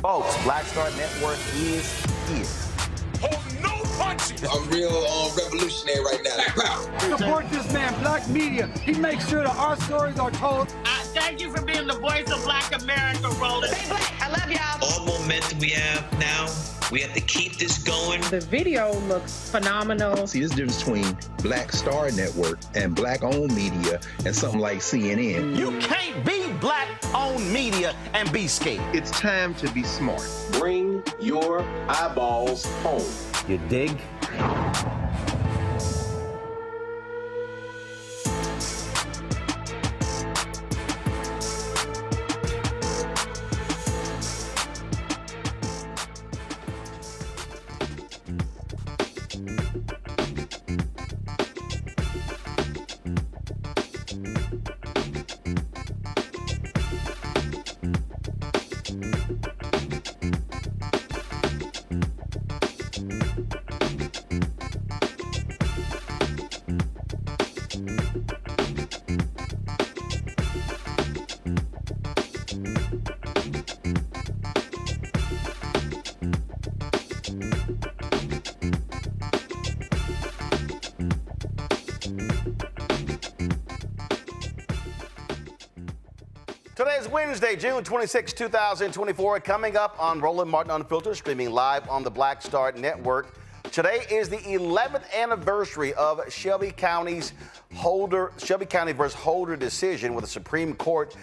Folks, Black Star Network is here. Hold no punches. I'm real revolutionary right now. Black power. Support this man, Black media. He makes sure that our stories are told. Thank you for being the voice of Black America, Roland. Stay black. I love y'all. All momentum we have now, we have to keep this going. The video looks phenomenal. See, this difference between Black Star Network and Black-owned media and something like CNN. You can't be Black-owned media and be scared. It's time to be smart. Bring your eyeballs home. You dig? Today is Wednesday, June 26, 2024. Coming up on Roland Martin Unfiltered, streaming live on the Black Star Network. Today is the 11th anniversary of Shelby County versus Holder decision, where the Supreme Court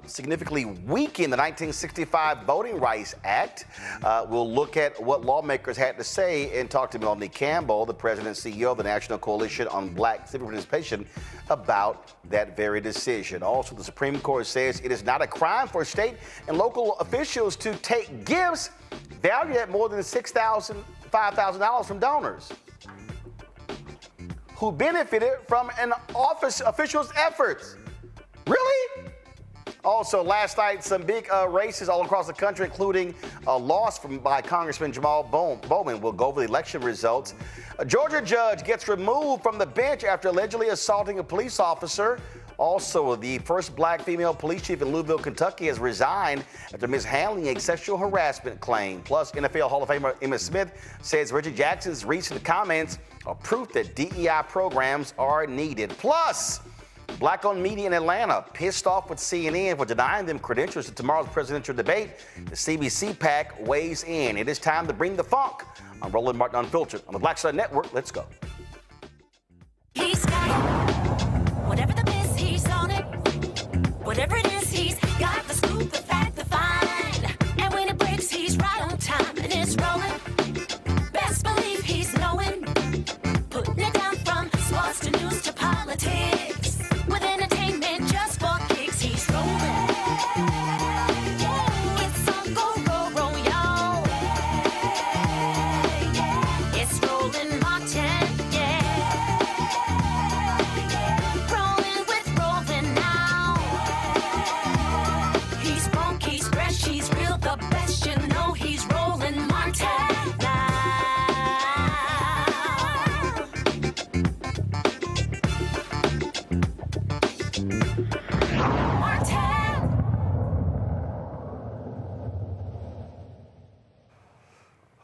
significantly weakened the 1965 Voting Rights Act. We'll look at what lawmakers had to say and talk to Melanie Campbell, the president and CEO of the National Coalition on Black Civic Participation, about that very decision. Also, the Supreme Court says it is not a crime for state and local officials to take gifts valued at more than $5,000 from donors who benefited from an office official's efforts. Really? Also, last night, some big races all across the country, including a loss by Congressman Jamaal Bowman. We'll go over the election results. A Georgia judge gets removed from the bench after allegedly assaulting a police officer. Also, the first black female police chief in Louisville, Kentucky, has resigned after mishandling a sexual harassment claim. Plus, NFL Hall of Famer Emmitt Smith says Reggie Jackson's recent comments are proof that DEI programs are needed. Plus, Black-owned media in Atlanta pissed off with CNN for denying them credentials to tomorrow's presidential debate. The CBC PAC weighs in. It is time to bring the funk on Roland Martin Unfiltered on the Black Star Network. Let's go. He's got it. Whatever the miss, he's on it. Whatever it is, he's got the scoop, the fact, the find. And when it breaks, he's right on time and it's rolling. Best believe he's knowing. Putting it down from sports to news to politics. With entertainment just for kicks, he's rolling. It's on go, roll, y'all. It's Roland Martin, rolling with Roland now. He's funky, he's fresh, he's real, the best, you know he's Roland Martin now.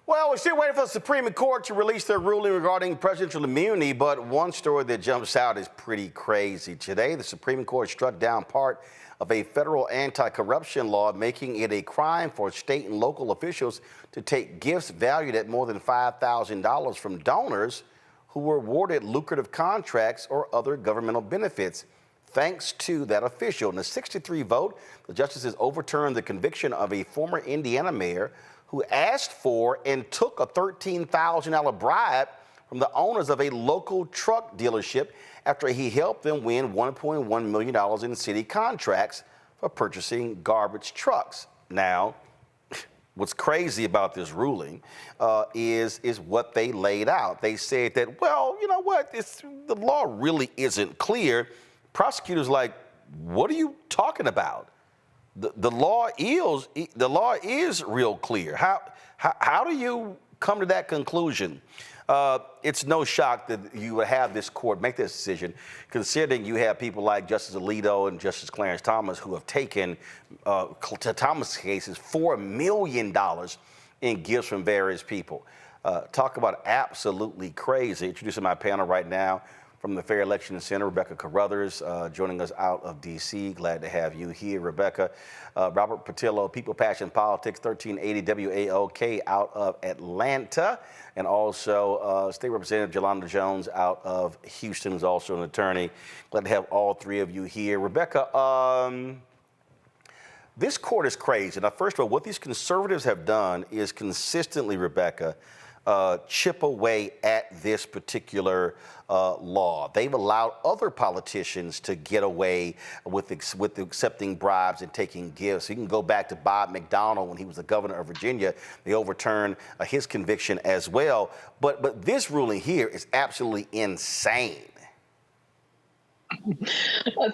Well, we're still waiting for the Supreme Court to release their ruling regarding presidential immunity, but one story that jumps out is pretty crazy. Today, the Supreme Court struck down part of a federal anti-corruption law, making it a crime for state and local officials to take gifts valued at more than $5,000 from donors who were awarded lucrative contracts or other governmental benefits. Thanks to that official, in a 6-3 vote, the justices overturned the conviction of a former Indiana mayor who asked for and took a $13,000 bribe from the owners of a local truck dealership after he helped them win $1.1 million in city contracts for purchasing garbage trucks. Now, what's crazy about this ruling is what they laid out. They said that, well, you know what, the law really isn't clear. Prosecutors like, what are you talking about? The law is real clear. How do you come to that conclusion? It's no shock that you would have this court make this decision, considering you have people like Justice Alito and Justice Clarence Thomas who have taken, to Thomas' cases, $4 million in gifts from various people. Talk about absolutely crazy. Introducing my panel right now from the Fair Election Center, Rebecca Carruthers, joining us out of D.C. Glad to have you here, Rebecca. Robert Patillo, People, Passion, Politics, 1380 WAOK out of Atlanta. And also State Representative Yolanda Jones out of Houston, who's also an attorney. Glad to have all three of you here. Rebecca, this court is crazy. Now, first of all, what these conservatives have done is consistently, Rebecca, chip away at this particular law. They've allowed other politicians to get away with accepting bribes and taking gifts. You can go back to Bob McDonnell when he was the governor of Virginia. They overturned his conviction as well. But this ruling here is absolutely insane.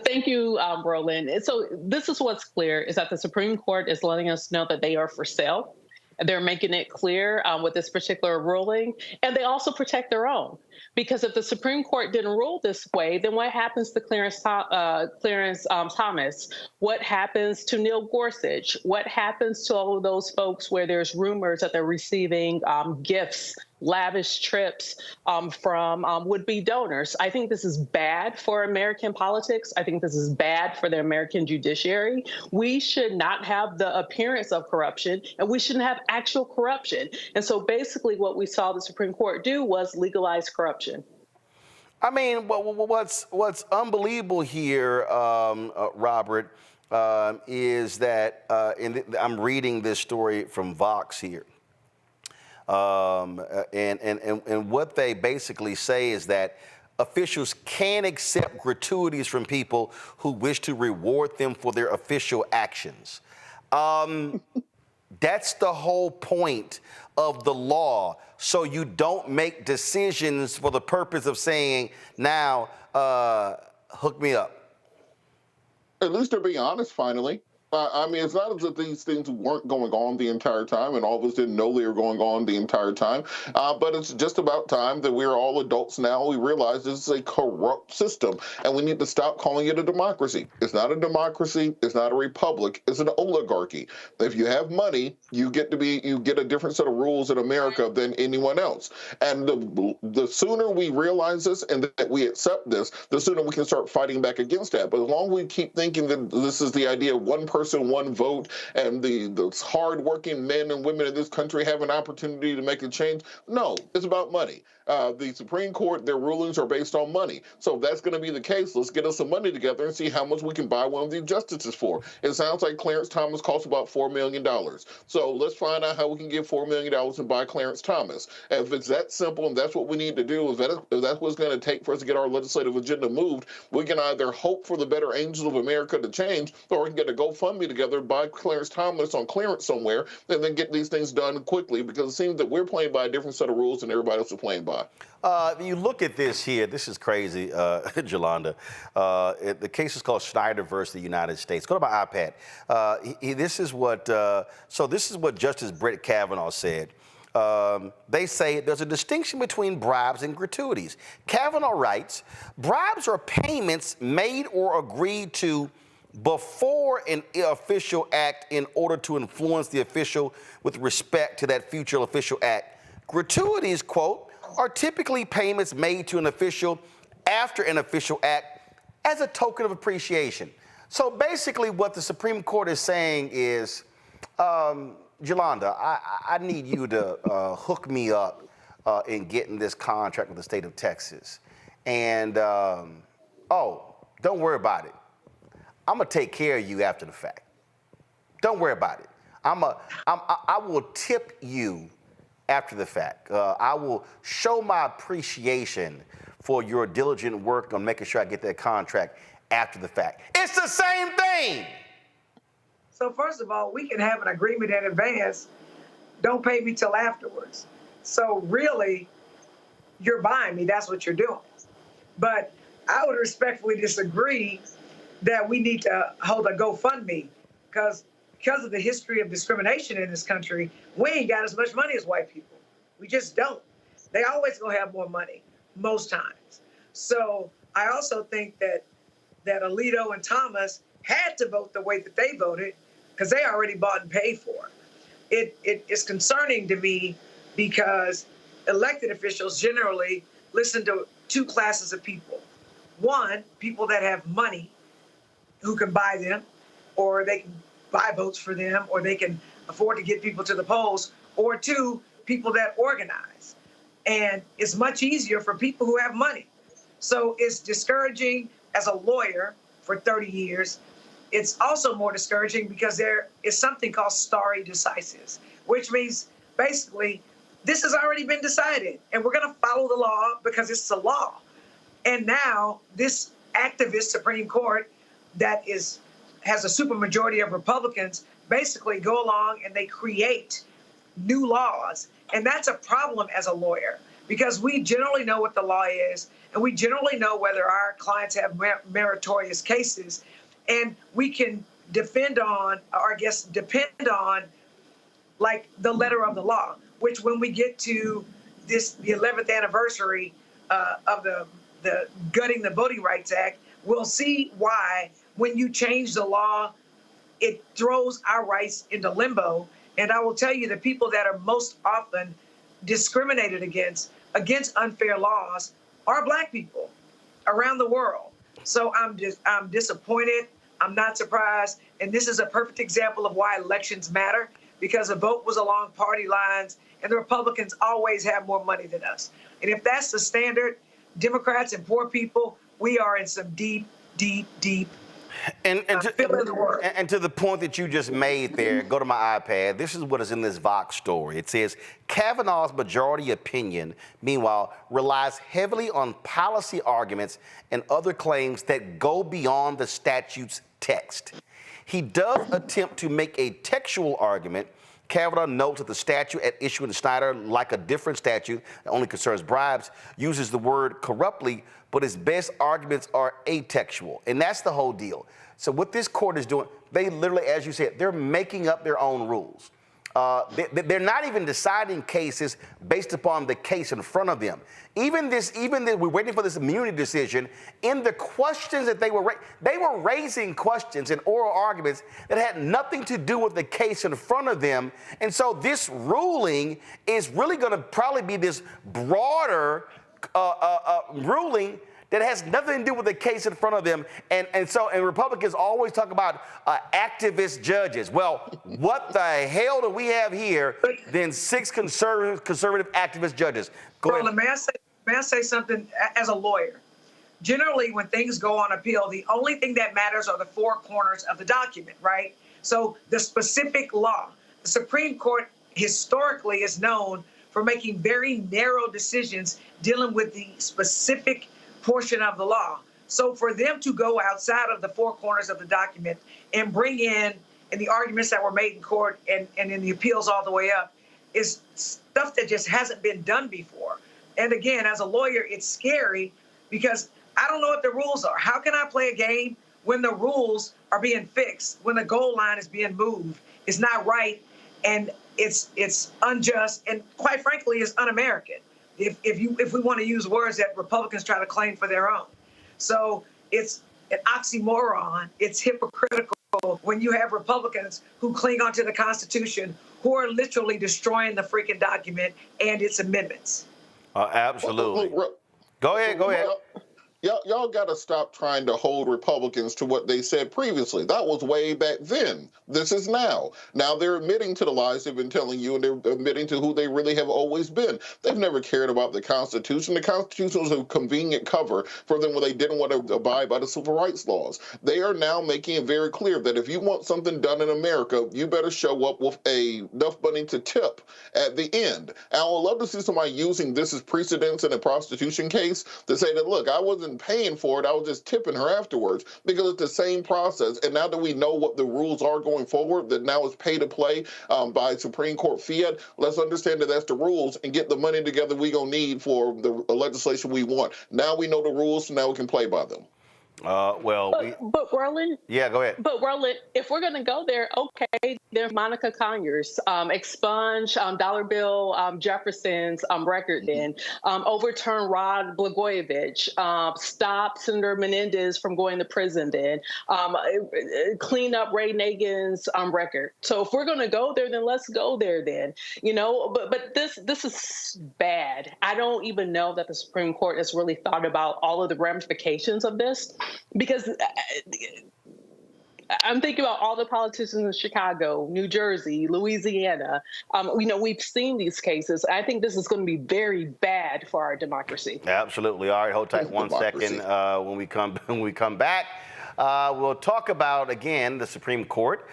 Thank you, Roland. So this is what's clear, is that the Supreme Court is letting us know that they are for sale. They're making it clear with this particular ruling, and they also protect their own. Because if the Supreme Court didn't rule this way, then what happens to Clarence Thomas? What happens to Neil Gorsuch? What happens to all of those folks where there's rumors that they're receiving gifts, lavish trips from would-be donors? I think this is bad for American politics. I think this is bad for the American judiciary. We should not have the appearance of corruption, and we shouldn't have actual corruption. And so basically what we saw the Supreme Court do was legalize corruption. I mean, what's unbelievable here, Robert, is that, I'm reading this story from Vox here. And what they basically say is that officials can accept gratuities from people who wish to reward them for their official actions. That's the whole point of the law. So you don't make decisions for the purpose of saying, now, hook me up. At least they're being honest, finally. I mean, it's not as if these things weren't going on the entire time and all of us didn't know they were going on the entire time. But it's just about time that we're all adults now. We realize this is a corrupt system and we need to stop calling it a democracy. It's not a democracy. It's not a republic. It's an oligarchy. If you have money, you get a different set of rules in America than anyone else. And the sooner we realize this and that we accept this, the sooner we can start fighting back against that. But as long as we keep thinking that this is the idea of one person, one vote, and the hard-working men and women in this country have an opportunity to make a change. No, it's about money. The Supreme Court, their rulings are based on money. So if that's going to be the case, let's get us some money together and see how much we can buy one of these justices for. It sounds like Clarence Thomas costs about $4 million. So let's find out how we can get $4 million and buy Clarence Thomas. And if it's that simple and that's what we need to do, if that's what's going to take for us to get our legislative agenda moved, we can either hope for the better angels of America to change, or we can get a GoFundMe together, buy Clarence Thomas on clearance somewhere, and then get these things done quickly, because it seems that we're playing by a different set of rules than everybody else is playing by. You look at this here. This is crazy, Yolanda. The case is called Schneider versus the United States. Go to my iPad. This is what Justice Brett Kavanaugh said. They say there's a distinction between bribes and gratuities. Kavanaugh writes, bribes are payments made or agreed to before an official act in order to influence the official with respect to that future official act. Gratuities, quote, are typically payments made to an official after an official act as a token of appreciation. So basically what the Supreme Court is saying is, Yolanda, I need you to hook me up in getting this contract with the state of Texas. And, oh, don't worry about it. I'm going to take care of you after the fact. Don't worry about it. I will tip you after the fact. I will show my appreciation for your diligent work on making sure I get that contract after the fact. It's the same thing. So first of all, we can have an agreement in advance. Don't pay me till afterwards. So really, you're buying me. That's what you're doing. But I would respectfully disagree that we need to hold a GoFundMe, because of the history of discrimination in this country, we ain't got as much money as white people. We just don't. They always gonna have more money most times. So I also think that Alito and Thomas had to vote the way that they voted because they already bought and paid for it. It is concerning to me because elected officials generally listen to two classes of people. One, people that have money who can buy them, or they can buy votes for them, or they can afford to get people to the polls, or two, people that organize. And it's much easier for people who have money. So it's discouraging as a lawyer for 30 years. It's also more discouraging because there is something called stare decisis, which means basically this has already been decided and we're going to follow the law because it's the law. And now this activist Supreme Court that has a supermajority of Republicans basically go along and they create new laws. And that's a problem as a lawyer because we generally know what the law is and we generally know whether our clients have meritorious cases. And we can depend on like the letter of the law, which when we get to the 11th anniversary of the gutting the Voting Rights Act, we'll see why when you change the law, it throws our rights into limbo. And I will tell you the people that are most often discriminated against unfair laws are Black people around the world. So I'm disappointed. I'm not surprised. And this is a perfect example of why elections matter, because the vote was along party lines and the Republicans always have more money than us. And if that's the standard, Democrats and poor people, we are in some deep and to the point that you just made there, go to my iPad. This is what is in this Vox story. It says, Kavanaugh's majority opinion, meanwhile, relies heavily on policy arguments and other claims that go beyond the statute's text. He does attempt to make a textual argument. Kavanaugh notes that the statute at issue in Snyder, like a different statute that only concerns bribes, uses the word corruptly, but his best arguments are atextual. And that's the whole deal. So what this court is doing, they literally, as you said, they're making up their own rules. They're not even deciding cases based upon the case in front of them. Even we're waiting for this immunity decision. In the questions that they were raising questions and oral arguments that had nothing to do with the case in front of them. And so this ruling is really going to probably be this broader ruling that has nothing to do with the case in front of them. And Republicans always talk about activist judges. Well, what the hell do we have here than 6 conservative activist judges? Go ahead. Roland, may I say something as a lawyer? Generally, when things go on appeal, the only thing that matters are the 4 corners of the document, right? So the specific law. The Supreme Court historically is known for making very narrow decisions dealing with the specific portion of the law. So for them to go outside of the 4 corners of the document and bring in the arguments that were made in court and in the appeals all the way up is stuff that just hasn't been done before. And again, as a lawyer, it's scary because I don't know what the rules are. How can I play a game when the rules are being fixed, when the goal line is being moved? It's not right, and it's unjust, and quite frankly, it's un-American. If we want to use words that Republicans try to claim for their own. So it's an oxymoron. It's hypocritical when you have Republicans who cling onto the Constitution who are literally destroying the freaking document and its amendments. Absolutely. Go ahead. Y'all got to stop trying to hold Republicans to what they said previously. That was way back then. This is now. Now they're admitting to the lies they've been telling you, and they're admitting to who they really have always been. They've never cared about the Constitution. The Constitution was a convenient cover for them when they didn't want to abide by the civil rights laws. They are now making it very clear that if you want something done in America, you better show up with enough money to tip at the end. And I would love to see somebody using this as precedence in a prostitution case to say that, look, I wasn't paying for it, I was just tipping her afterwards, because it's the same process. And now that we know what the rules are going forward, that now it's pay to play by Supreme Court fiat, let's understand that that's the rules and get the money together we gonna need for the legislation we want. Now we know the rules, so now we can play by them. But Roland. Yeah, go ahead. But Roland, if we're going to go there, okay, there's Monica Conyers, expunge Dollar Bill Jefferson's record then, overturn Rod Blagojevich, stop Senator Menendez from going to prison then, clean up Ray Nagin's record. So if we're going to go there, then let's go there then, you know, but this is bad. I don't even know that the Supreme Court has really thought about all of the ramifications of this, because I'm thinking about all the politicians in Chicago, New Jersey, Louisiana. You know, we've seen these cases. I think this is going to be very bad for our democracy. Absolutely. All right, hold tight one second. When we come back, we'll talk about, again, the Supreme Court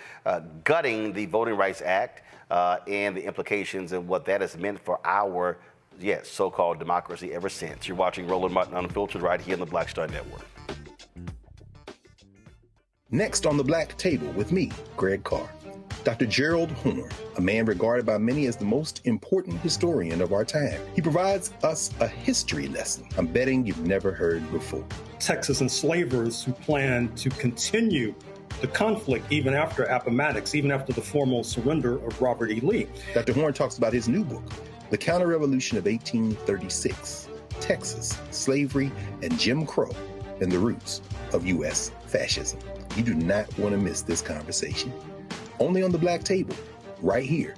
gutting the Voting Rights Act and the implications and what that has meant for our, so-called democracy ever since. You're watching Roland Martin Unfiltered right here on the Black Star Network. Next on the Black Table with me, Greg Carr, Dr. Gerald Horne, a man regarded by many as the most important historian of our time. He provides us a history lesson I'm betting you've never heard before. Texas enslavers who planned to continue the conflict even after Appomattox, even after the formal surrender of Robert E. Lee. Dr. Horne talks about his new book, The Counter-Revolution of 1836, Texas, Slavery, and Jim Crow, and the Roots of U.S. Fascism. You do not want to miss this conversation. Only on the Black Table, right here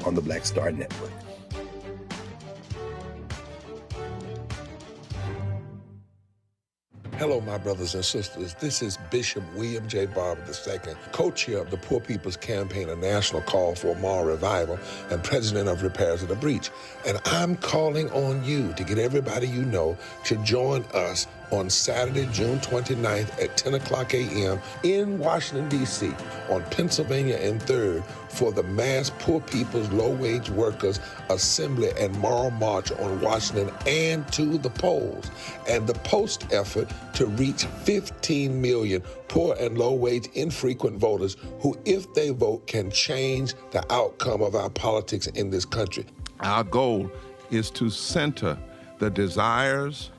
on the Black Star Network. Hello, my brothers and sisters. This is Bishop William J. Barber II, co-chair of the Poor People's Campaign, a national call for moral revival, and president of Repairs of the Breach. And I'm calling on you to get everybody you know to join us on Saturday, June 29th at 10 o'clock a.m. in Washington, D.C. on Pennsylvania and 3rd for the Mass Poor People's Low-Wage Workers Assembly and Moral March on Washington and to the polls, and the post effort to reach 15 million poor and low-wage infrequent voters who, if they vote, can change the outcome of our politics in this country. Our goal is to center the desires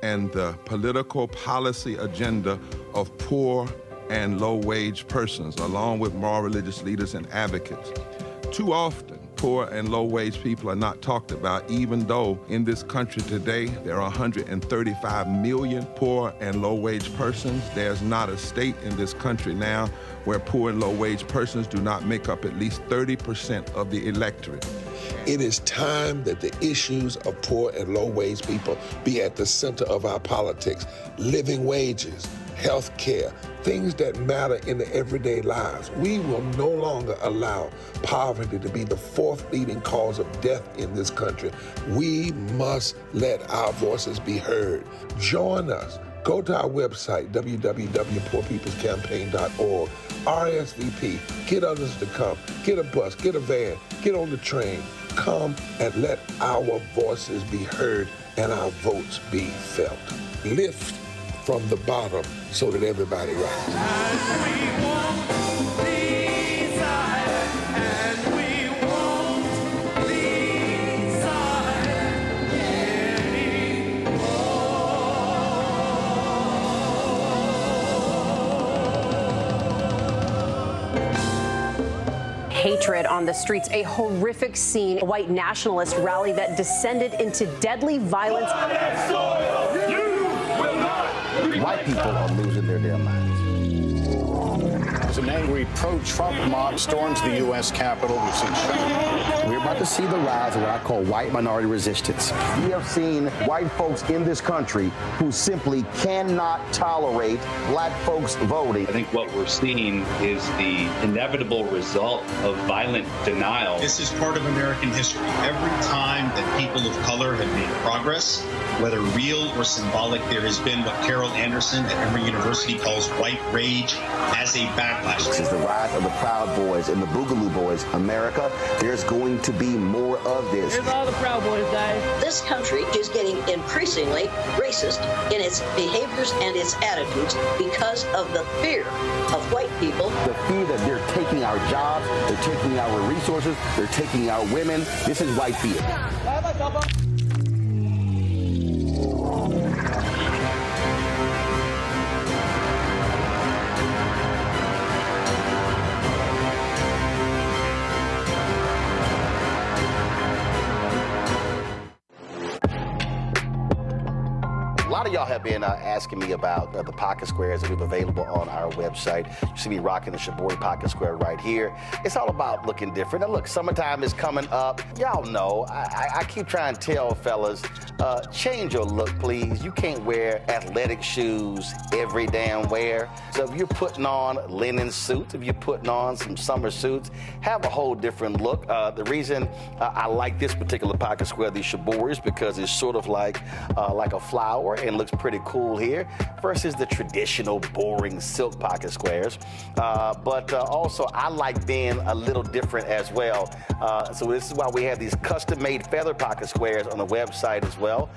and the political policy agenda of poor and low-wage persons, along with moral religious leaders and advocates. Too often, poor and low-wage people are not talked about, even though in this country today, there are 135 million poor and low-wage persons. There's not a state in this country now where poor and low-wage persons do not make up at least 30% of the electorate. It is time that the issues of poor and low-wage people be at the center of our politics. Living wages, health care, things that matter in the everyday lives. We will no longer allow poverty to be the fourth leading cause of death in this country. We must let our voices be heard. Join us. Go to our website, www.poorpeoplescampaign.org. RSVP. Get others to come. Get a bus, get a van, get on the train. Come and let our voices be heard and our votes be felt. Lift from the bottom so that everybody rises. Hatred on the streets, a horrific scene, a white nationalist rally that descended into deadly violence. White people are losing their damn minds. As an angry pro-Trump mob storms the U.S. Capitol, we're about to see the rise of what I call white minority resistance. We have seen white folks in this country who simply cannot tolerate black folks voting. I think what we're seeing is the inevitable result of violent denial. This is part of American history. Every time that people of color have made progress, whether real or symbolic, there has been what Carol Anderson at Emory University calls white rage as a backlash. This is the rise of the Proud Boys and the Boogaloo Boys. America, there's going to be more of this. Here's all the Proud Boys, guys. This country is getting increasingly racist in its behaviors and its attitudes because of the fear of white people. The fear that they're taking our jobs, they're taking our resources, they're taking our women. This is white fear. have been asking me about the pocket squares that we have available on our website. You see me rocking the Shibori pocket square right here. It's all about looking different. Now look, summertime is coming up. Y'all know, I keep trying to tell fellas, change your look, please. You can't wear athletic shoes every damn wear. So if you're putting on linen suits, if you're putting on some summer suits, have a whole different look. The reason I like this particular pocket square, the Shibori, is because it's sort of like a flower and looks pretty cool here versus the traditional boring silk pocket squares. But also I like being a little different as well. So this is why we have these custom-made feather pocket squares on the website as well.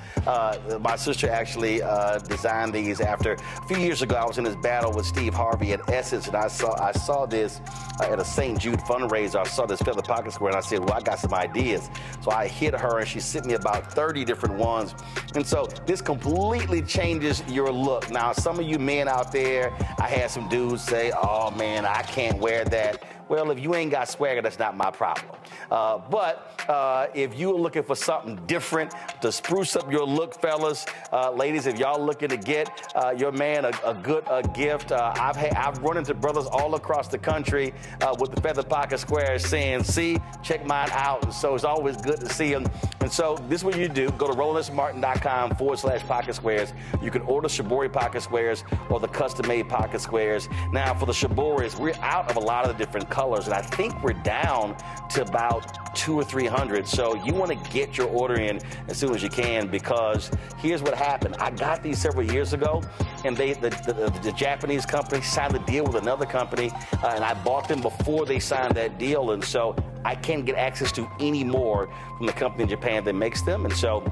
My sister actually designed these after a few years ago. I was in this battle with Steve Harvey at Essence, and I saw this at a St. Jude fundraiser. I saw this feather pocket square, and I said, well, I got some ideas. So I hit her, and she sent me about 30 different ones. And so this completely changes your look. Now, some of you men out there, I had some dudes say, oh, man, I can't wear that. Well, if you ain't got swagger, that's not my problem. But if you're looking for something different to spruce up your look, fellas, ladies, if y'all looking to get your man a good gift, I've run into brothers all across the country with the feather pocket squares saying, see, check mine out. And so it's always good to see them. And so this is what you do. Go to RolandSMartin.com/pocket squares. You can order Shibori pocket squares or the custom-made pocket squares. Now, for the Shiboris, we're out of a lot of the different colors, and I think we're down to about 200 or 300. So you want to get your order in as soon as you can, because here's what happened. I got these several years ago, and the Japanese company signed a deal with another company, and I bought them before they signed that deal, and so I can't get access to any more from the company in Japan that makes them. And so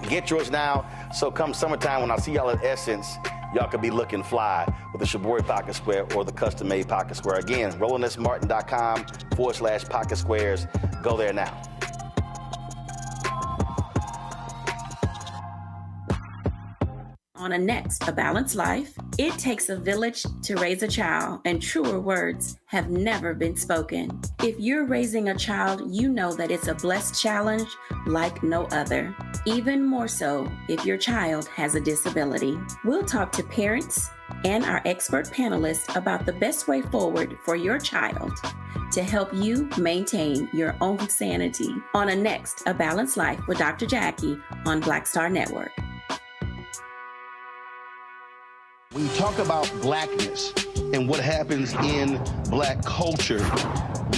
get yours now. So come summertime, when I see y'all at Essence, y'all could be looking fly with the Shibori pocket square or the custom-made pocket square. Again, RolandSMartin.com/pocket squares. Go there now. On a next, A Balanced Life, it takes a village to raise a child, and truer words have never been spoken. If you're raising a child, you know that it's a blessed challenge like no other. Even more so if your child has a disability. We'll talk to parents and our expert panelists about the best way forward for your child to help you maintain your own sanity. On a next, A Balanced Life with Dr. Jackie on Black Star Network. When you talk about blackness and what happens in black culture,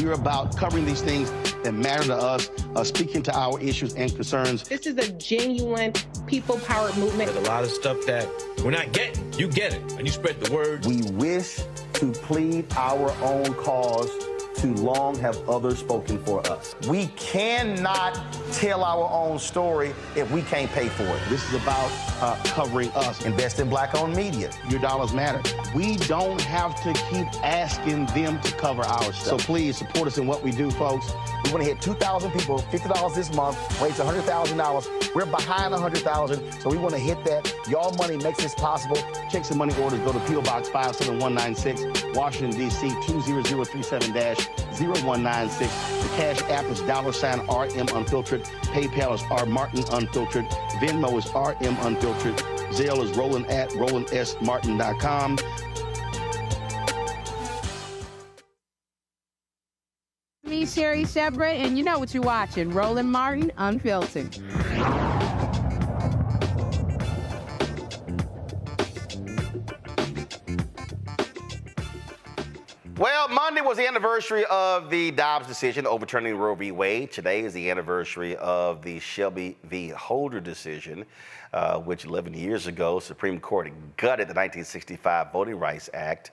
we're about covering these things that matter to us, speaking to our issues and concerns. This is a genuine people-powered movement. There's a lot of stuff that we're not getting. You get it, and you spread the word. We wish to plead our own cause. Too long have others spoken for us. We cannot tell our own story if we can't pay for it. This is about covering us. Invest in black-owned media. Your dollars matter. We don't have to keep asking them to cover our stuff. So please support us in what we do, folks. We want to hit 2,000 people, $50 this month, raise $100,000. We're behind 100,000, so we want to hit that. Y'all money makes this possible. Check some money orders. Go to P.O. Box 57196, Washington, D.C. 20037-0196. The Cash App is $RM Unfiltered. PayPal is R Martin Unfiltered. Venmo is RM Unfiltered. Zelle is Roland at RolandSMartin.com. Me, Sherry Shepard, and you know what you're watching, Roland Martin Unfiltered. Well, Monday was the anniversary of the Dobbs decision overturning Roe v. Wade. Today is the anniversary of the Shelby v. Holder decision, which 11 years ago, Supreme Court gutted the 1965 Voting Rights Act,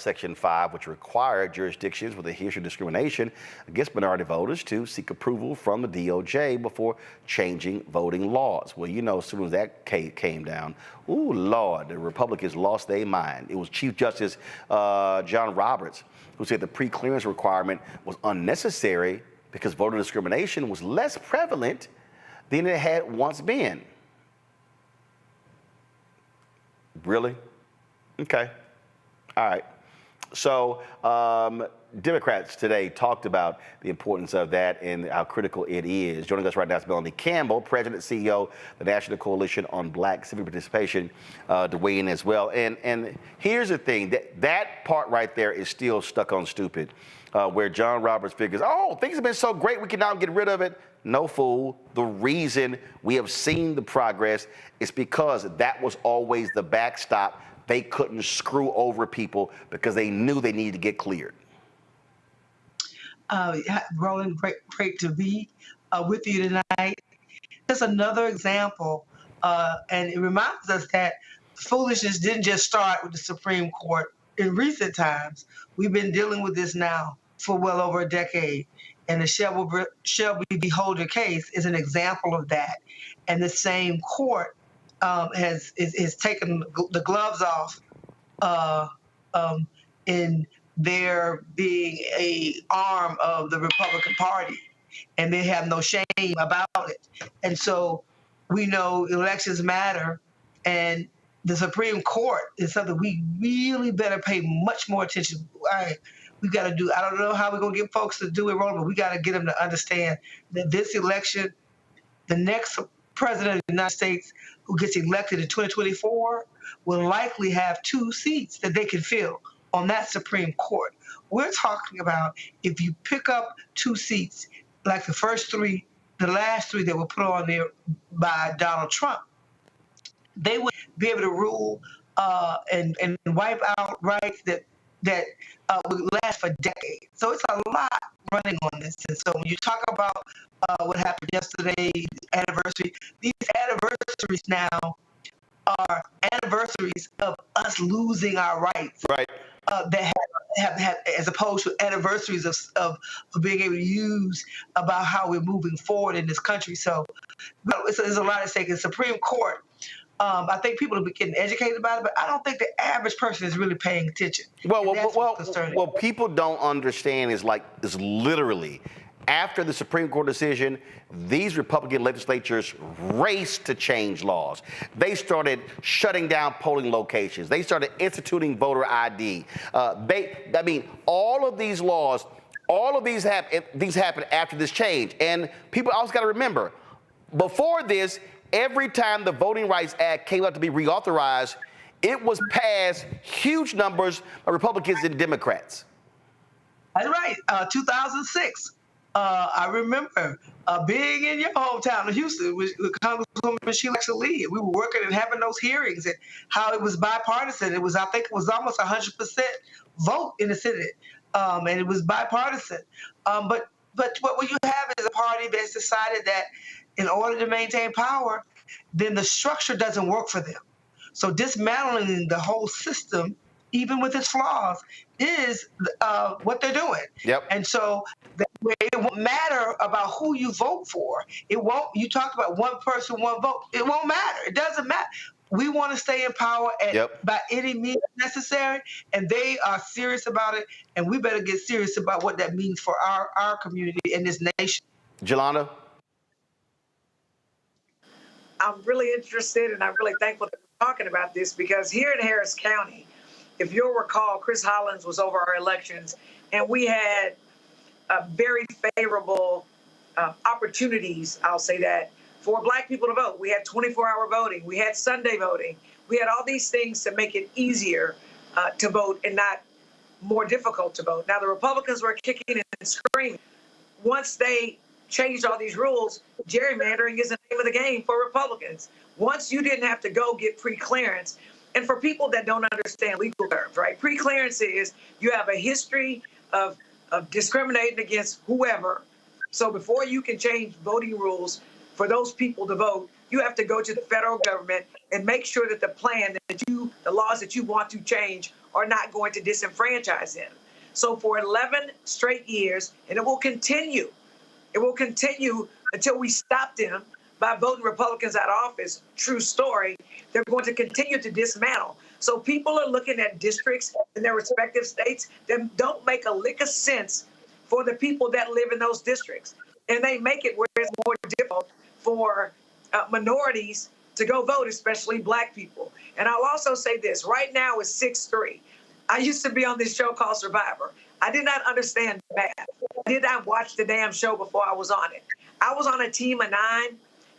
Section 5, which required jurisdictions with a history of discrimination against minority voters to seek approval from the DOJ before changing voting laws. Well, you know, as soon as that came down, ooh, Lord, the Republicans lost their mind. It was Chief Justice John Roberts who said the pre-clearance requirement was unnecessary because voter discrimination was less prevalent than it had once been. Really? Okay. All right. So Democrats today talked about the importance of that and how critical it is. Joining us right now is Melanie Campbell, President and CEO of the National Coalition on Black Civic Participation, to weigh in as well. And here's the thing, that part right there is still stuck on stupid, where John Roberts figures, oh, things have been so great, we can now get rid of it. No, fool. The reason we have seen the progress is because that was always the backstop. They couldn't screw over people because they knew they needed to get cleared. Roland, great to be with you tonight. Just another example, and it reminds us that foolishness didn't just start with the Supreme Court. In recent times, we've been dealing with this now for well over a decade, and the Shelby v. Holder case is an example of that. And the same court has taken the gloves off in there being a arm of the Republican Party, and they have no shame about it. And so we know elections matter, and the Supreme Court is something we really better pay much more attention. We got to do, I don't know how we're going to get folks to do it wrong, but we got to get them to understand that this election, the next president of the United States who gets elected in 2024 will likely have 2 seats that they can fill on that Supreme Court. We're talking about if you pick up 2 seats, like the first 3, the last 3 that were put on there by Donald Trump, they would be able to rule and wipe out rights that would last for decades. So it's a lot running on this. And so when you talk about what happened yesterday, anniversary, these anniversaries now are anniversaries of us losing our rights. Right. That have as opposed to anniversaries of being able to use about how we're moving forward in this country. So there's a lot at stake. In the Supreme Court, I think people are getting educated about it, but I don't think the average person is really paying attention. Well, people don't understand is literally after the Supreme Court decision, these Republican legislatures raced to change laws. They started shutting down polling locations. They started instituting voter ID. All of these laws, all of these happened after this change. And people also got to remember, before this, every time the Voting Rights Act came up to be reauthorized, it was passed huge numbers of Republicans and Democrats. That's right. 2006. I remember being in your hometown of Houston with Congresswoman Sheila Lee. We were working and having those hearings and how it was bipartisan. I think it was almost 100% vote in the Senate, and it was bipartisan. But what you have is a party that's decided that in order to maintain power, then the structure doesn't work for them. So dismantling the whole system, even with its flaws, is what they're doing. Yep. And so it won't matter about who you vote for. It won't. You talked about one person, one vote. It won't matter. It doesn't matter. We want to stay in power by any means necessary, and they are serious about it. And we better get serious about what that means for our community and this nation. Jelana? I'm really interested, and I'm really thankful that we're talking about this, because here in Harris County, if you'll recall, Chris Hollins was over our elections, and we had very favorable opportunities, I'll say that, for Black people to vote. We had 24-hour voting. We had Sunday voting. We had all these things to make it easier to vote and not more difficult to vote. Now, the Republicans were kicking and screaming. Once they changed all these rules, gerrymandering is the name of the game for Republicans. Once you didn't have to go get pre-clearance, and for people that don't understand legal terms, right? Pre-clearance is you have a history of discriminating against whoever. So before you can change voting rules for those people to vote, you have to go to the federal government and make sure that the laws that you want to change are not going to disenfranchise them. So for 11 straight years, and it will continue until we stop them by voting Republicans out of office. True story. They're going to continue to dismantle. So people are looking at districts in their respective states that don't make a lick of sense for the people that live in those districts. And they make it where it's more difficult for minorities to go vote, especially Black people. And I'll also say this, right now it's 6-3. I used to be on this show called Survivor. I did not understand math. I did not watch the damn show before I was on it. I was on a team of 9,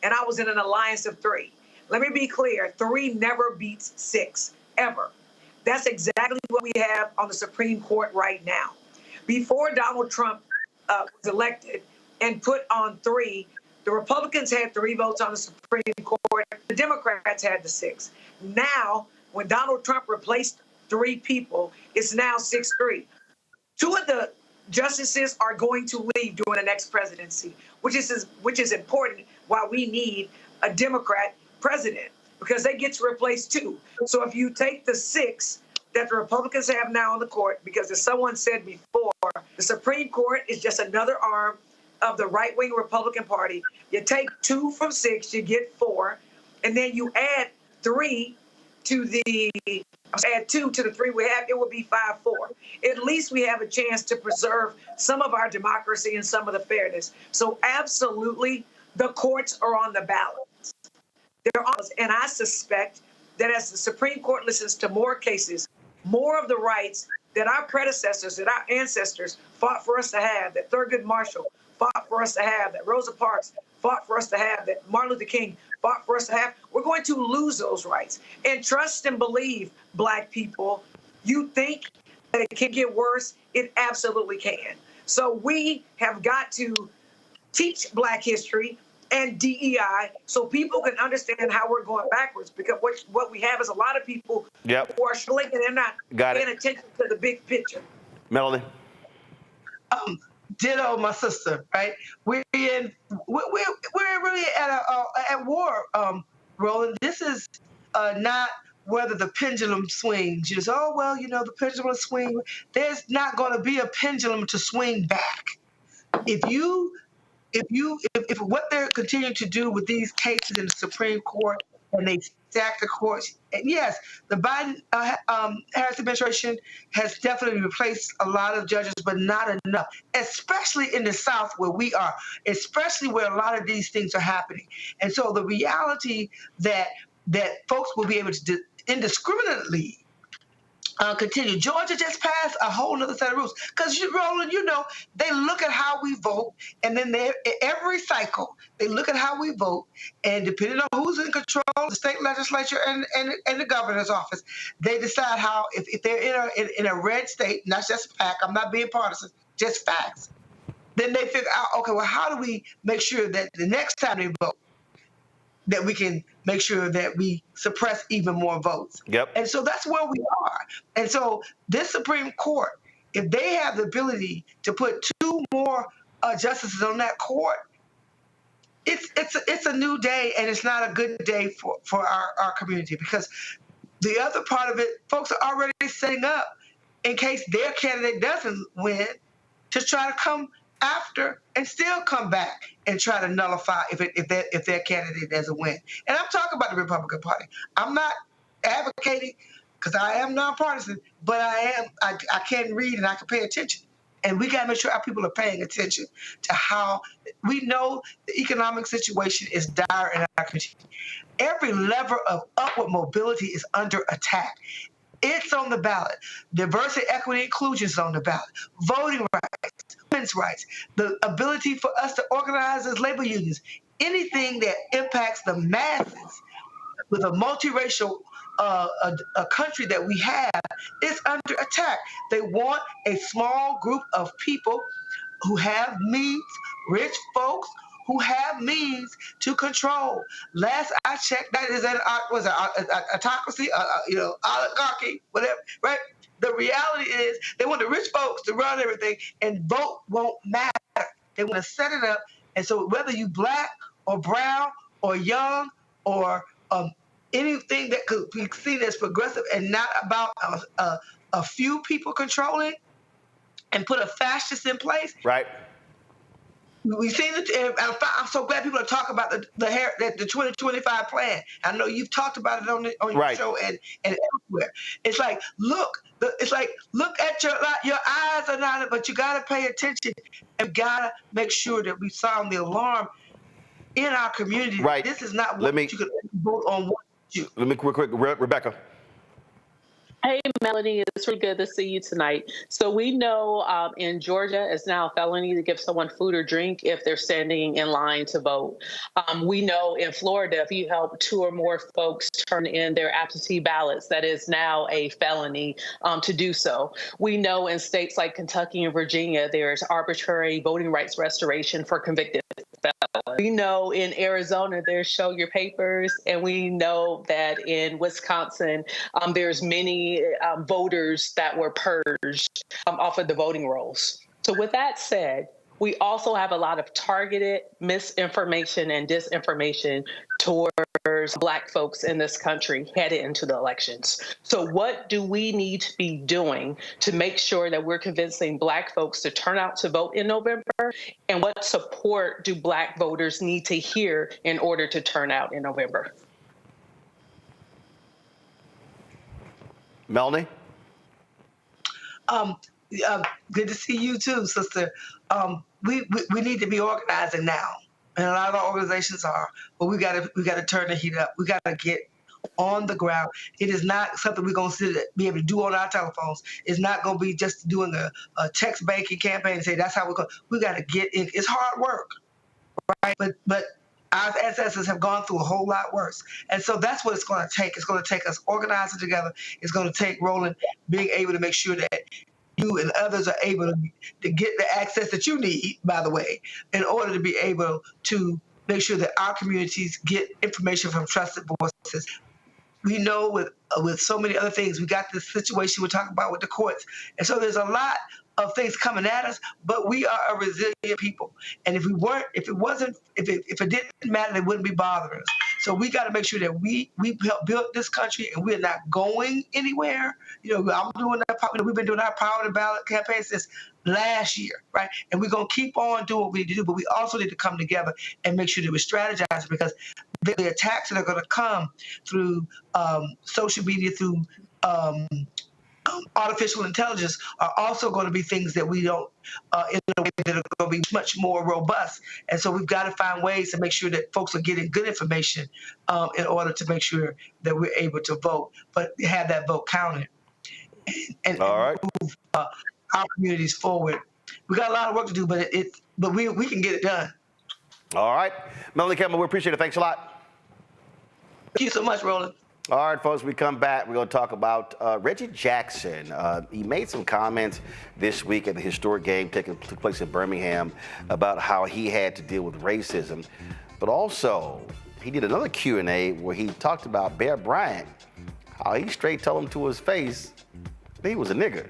and I was in an alliance of 3. Let me be clear, 3 never beats 6, ever. That's exactly what we have on the Supreme Court right now. Before Donald Trump was elected and put on 3, the Republicans had 3 votes on the Supreme Court. The Democrats had the 6. Now, when Donald Trump replaced 3 people, it's now 6-3. 2 of the justices are going to leave during the next presidency, which is important why we need a Democrat president, because they get to replace 2. So if you take the 6 that the Republicans have now on the court, because as someone said before, the Supreme Court is just another arm of the right-wing Republican Party. You take 2 from 6, you get 4, and then you add 3 to the add 2 to the 3 we have, it would be 5-4. At least we have a chance to preserve some of our democracy and some of the fairness. So absolutely, the courts are on the ballot. They're on, and I suspect that as the Supreme Court listens to more cases, more of the rights that our predecessors, that our ancestors fought for us to have, that Thurgood Marshall fought for us to have, that Rosa Parks fought for us to have, that Martin Luther King fought for us to have, we're going to lose those rights. And trust and believe, Black people, you think that it can get worse? It absolutely can. So we have got to teach Black history and DEI so people can understand how we're going backwards, because what we have is a lot of people who are blinking and they're not paying attention to the big picture. Melanie? Ditto, my sister, right? We're really at war, Roland. This is not whether the pendulum swings. You just, oh, well, you know, the pendulum will swing. There's not going to be a pendulum to swing back. If what they're continuing to do with these cases in the Supreme Court, and they stack the courts, and yes, the Biden-Harris administration has definitely replaced a lot of judges, but not enough, especially in the South where we are, especially where a lot of these things are happening. And so the reality that folks will be able to indiscriminately continue. Georgia just passed a whole other set of rules. Because, Roland, you know, they look at how we vote, and then every cycle, they look at how we vote, and depending on who's in control, the state legislature and the governor's office, they decide how, if they're in a red state, not just a fact, I'm not being partisan, just facts, then they figure out, okay, well, how do we make sure that the next time they vote, that we can make sure that we suppress even more votes. Yep. And so that's where we are. And so this Supreme Court, if they have the ability to put 2 more justices on that court, it's a new day, and it's not a good day for our community, because the other part of it, folks are already setting up in case their candidate doesn't win to try to come after and still come back and try to nullify if their candidate doesn't win. And I'm talking about the Republican Party. I'm not advocating, because I am nonpartisan, but I can read and I can pay attention. And we got to make sure our people are paying attention to how we know the economic situation is dire in our community. Every lever of upward mobility is under attack. It's on the ballot. Diversity, equity, inclusion is on the ballot. Voting rights, women's rights, the ability for us to organize as labor unions, anything that impacts the masses with a multiracial a country that we have is under attack. They want a small group of people who have means, rich folks who have means to control. Last I checked, that is an autocracy, oligarchy, whatever, right? The reality is they want the rich folks to run everything, and vote won't matter. They want to set it up, and so whether you Black or brown or young or anything that could be seen as progressive and not about a few people controlling and put a fascist in place. Right. We've seen it. I'm so glad people are talking about the 2025 plan. I know you've talked about it on your show and elsewhere. It's like, look at your eyes are not, but you got to pay attention and got to make sure that we sound the alarm in our community. Right. This is not what you can vote on. Let me quick, Rebecca. Hey, Melanie, it's really good to see you tonight. So we know in Georgia, it's now a felony to give someone food or drink if they're standing in line to vote. We know in Florida, if you help 2 or more folks turn in their absentee ballots, that is now a felony to do so. We know in states like Kentucky and Virginia, there's arbitrary voting rights restoration for convicted felons. We know in Arizona, there's show your papers, and we know that in Wisconsin, there's many voters that were purged off of the voting rolls. So with that said, we also have a lot of targeted misinformation and disinformation towards Black folks in this country headed into the elections. So what do we need to be doing to make sure that we're convincing Black folks to turn out to vote in November? And what support do Black voters need to hear in order to turn out in November? Melanie? Good to see you too, sister. We need to be organizing now, and a lot of our organizations are. But we gotta turn the heat up. We gotta get on the ground. It is not something we're gonna be able to do on our telephones. It's not gonna be just doing a text banking campaign and say that's how we're going. We gotta get in. It's hard work, right? But our ancestors have gone through a whole lot worse. And so that's what it's going to take. It's going to take us organizing together. It's going to take Roland being able to make sure that you and others are able to get the access that you need, by the way, in order to be able to make sure that our communities get information from trusted voices. We know with so many other things, we got this situation we're talking about with the courts. And so there's a lot of things coming at us, but we are a resilient people. And if it didn't matter, it wouldn't be bothering us. So we got to make sure that we help build this country, and we're not going anywhere. I'm doing that. We've been doing our power to ballot campaign since last year, right? And we're going to keep on doing what we need to do, but we also need to come together and make sure that we're strategizing, because the attacks that are going to come through social media, through artificial intelligence, are also going to be things that we don't, in a way that are going to be much more robust. And so we've got to find ways to make sure that folks are getting good information in order to make sure that we're able to vote, but have that vote counted and move our communities forward. We got a lot of work to do, but we can get it done. All right. Melanie Campbell, we appreciate it. Thanks a lot. Thank you so much, Roland. All right, folks, we come back. We're going to talk about Reggie Jackson. He made some comments this week at the historic game took place in Birmingham about how he had to deal with racism. But also, he did another Q&A where he talked about Bear Bryant, how he straight told him to his face that he was a nigger.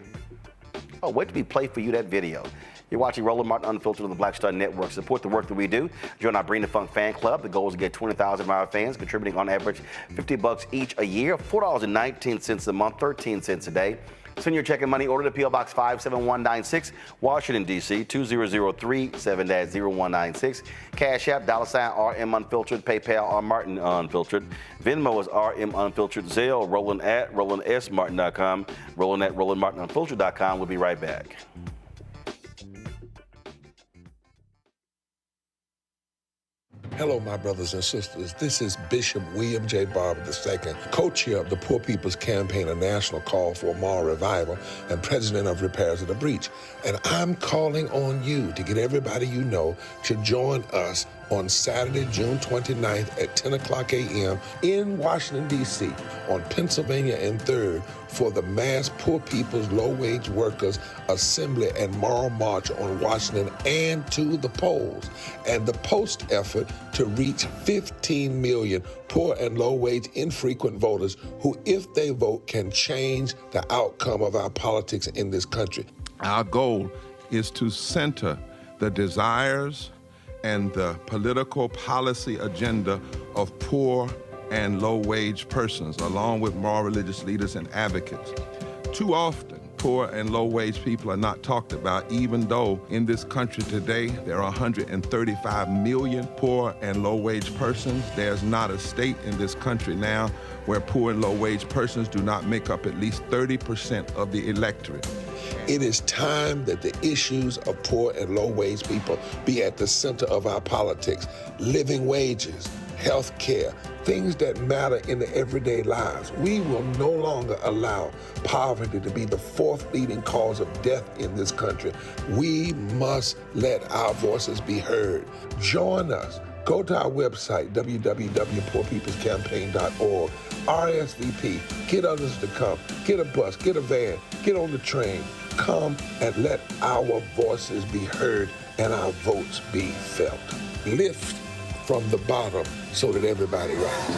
Oh, wait till we play for you that video. You're watching Roland Martin Unfiltered on the Black Star Network. Support the work that we do. Join our Bring the Funk fan club. The goal is to get 20,000 of our fans contributing on average $50 each a year, $4.19 a month, 13 cents a day. Send your check and money order to P.O. Box 57196, Washington, D.C. 2003 7-0196. Cash App, $RM Unfiltered, PayPal, R Martin Unfiltered. Venmo is RM Unfiltered. Zelle, Roland at RolandSMartin.com. Roland at RolandMartinUnfiltered.com. We'll be right back. Hello, my brothers and sisters. This is Bishop William J. Barber II, co-chair of the Poor People's Campaign, a national call for a moral revival, and president of Repairs of the Breach. And I'm calling on you to get everybody you know to join us on Saturday, June 29th at 10 o'clock a.m. in Washington, D.C. on Pennsylvania and 3rd for the mass Poor People's Low-Wage Workers Assembly and Moral March on Washington and to the polls, and the post effort to reach 15 million poor and low-wage infrequent voters who, if they vote, can change the outcome of our politics in this country. Our goal is to center the desires and the political policy agenda of poor and low-wage persons, along with moral religious leaders and advocates. Too often, poor and low-wage people are not talked about, even though in this country today, there are 135 million poor and low-wage persons. There's not a state in this country now where poor and low-wage persons do not make up at least 30% of the electorate. It is time that the issues of poor and low-wage people be at the center of our politics. Living wages, health care, things that matter in the everyday lives. We will no longer allow poverty to be the fourth leading cause of death in this country. We must let our voices be heard. Join us. Go to our website, www.poorpeoplescampaign.org. RSVP. Get others to come. Get a bus. Get a van. Get on the train. Come and let our voices be heard and our votes be felt. Lift from the bottom so that everybody rises.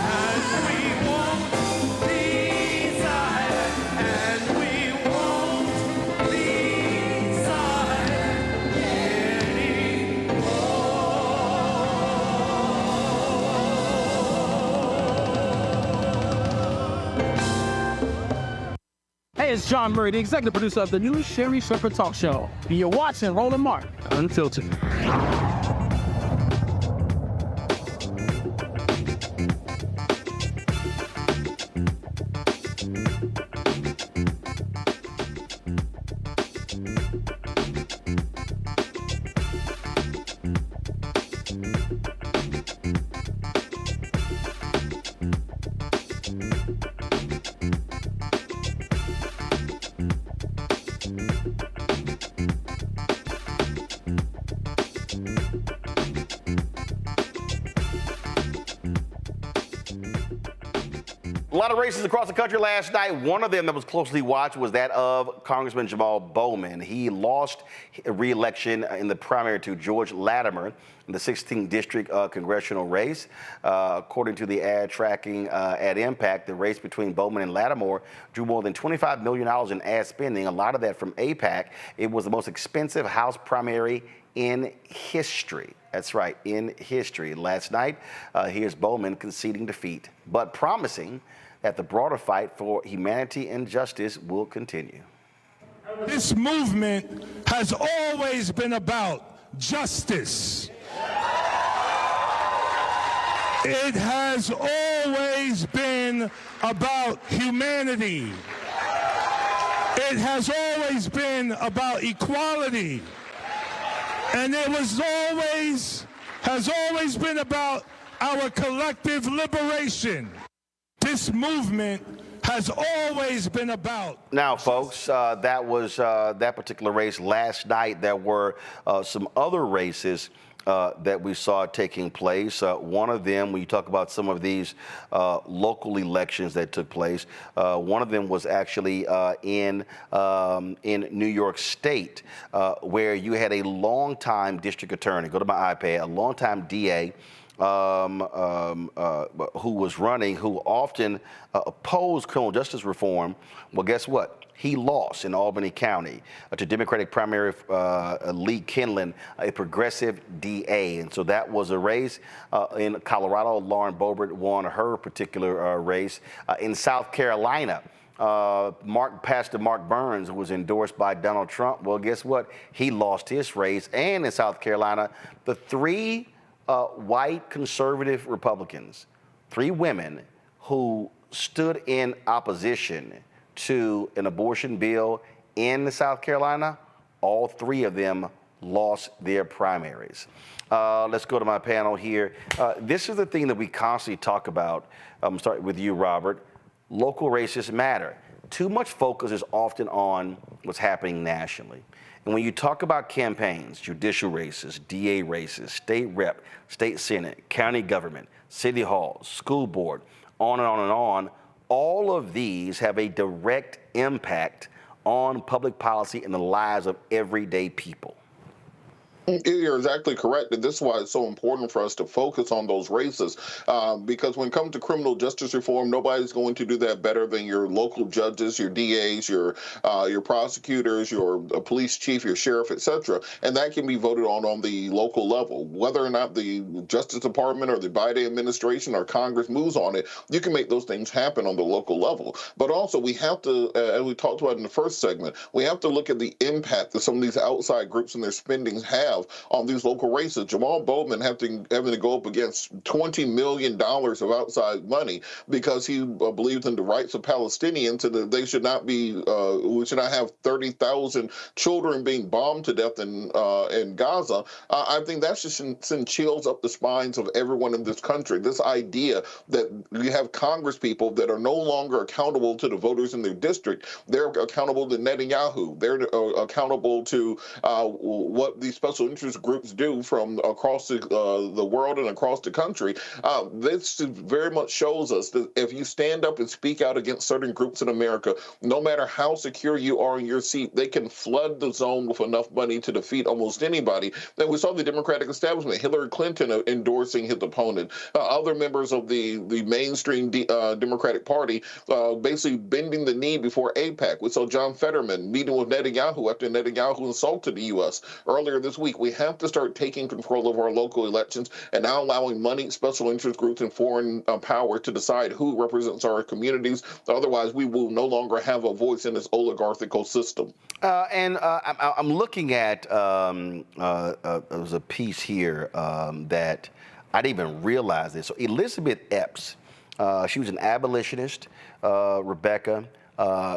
Hey, it's John Murray, the executive producer of the new Sherry Shepherd Talk Show. And you're watching Roland Martin Unfiltered. A lot of races across the country last night. One of them that was closely watched was that of Congressman Jamaal Bowman. He lost re-election in the primary to George Latimer in the 16th district congressional race. According to the ad tracking at Impact, the race between Bowman and Latimer drew more than $25 million in ad spending, a lot of that from AIPAC. It was the most expensive House primary in history. That's right, in history. Last night, here's Bowman conceding defeat, but promising that the broader fight for humanity and justice will continue. This movement has always been about justice. It has always been about humanity. It has always been about equality. And it has always been about our collective liberation. This movement has always been about. Now, folks, that was that particular race last night. There were some other races that we saw taking place. One of them, when you talk about some of these local elections that took place, one of them was actually in New York State, where you had a longtime district attorney, go to my iPad, a longtime DA, who was running, who often opposed criminal justice reform. Well, guess what? He lost in Albany County to Democratic primary Lee Kinlan, a progressive DA. And so that was a race. In Colorado, Lauren Boebert won her particular race. In South Carolina, Pastor Mark Burns, who was endorsed by Donald Trump, well, guess what? He lost his race. And in South Carolina, the three white conservative Republicans, three women who stood in opposition to an abortion bill in South Carolina, all three of them lost their primaries. Let's go to my panel here. This is the thing that we constantly talk about. I'm starting with you, Robert. Local races matter. Too much focus is often on what's happening nationally. And when you talk about campaigns, judicial races, DA races, state rep, state senate, county government, city hall, school board, on and on and on, all of these have a direct impact on public policy and the lives of everyday people. You're exactly correct, and this is why it's so important for us to focus on those races, because when it comes to criminal justice reform, nobody's going to do that better than your local judges, your DAs, your prosecutors, your police chief, your sheriff, etc. And that can be voted on the local level. Whether or not the Justice Department or the Biden administration or Congress moves on it, you can make those things happen on the local level. But also, we have to, as we talked about in the first segment, we have to look at the impact that some of these outside groups and their spendings have have on these local races. Jamaal Bowman having to go up against $20 million of outside money because he believes in the rights of Palestinians and that they should not be, we should not have 30,000 children being bombed to death in Gaza. I think that should send chills up the spines of everyone in this country. This idea that you have Congress people that are no longer accountable to the voters in their district. They're accountable to Netanyahu. They're accountable to what these special interest groups do from across the world and across the country. This very much shows us that if you stand up and speak out against certain groups in America, no matter how secure you are in your seat, they can flood the zone with enough money to defeat almost anybody. And we saw the Democratic establishment, Hillary Clinton endorsing his opponent, other members of the mainstream Democratic Party basically bending the knee before AIPAC. We saw John Fetterman meeting with Netanyahu after Netanyahu insulted the U.S. earlier this week. We have to start taking control of our local elections and now allowing money, special interest groups, and foreign power to decide who represents our communities. Otherwise, we will no longer have a voice in this oligarchical system. I'm looking at there was a piece here that I didn't even realize this. So Elizabeth Epps, she was an abolitionist, Rebecca.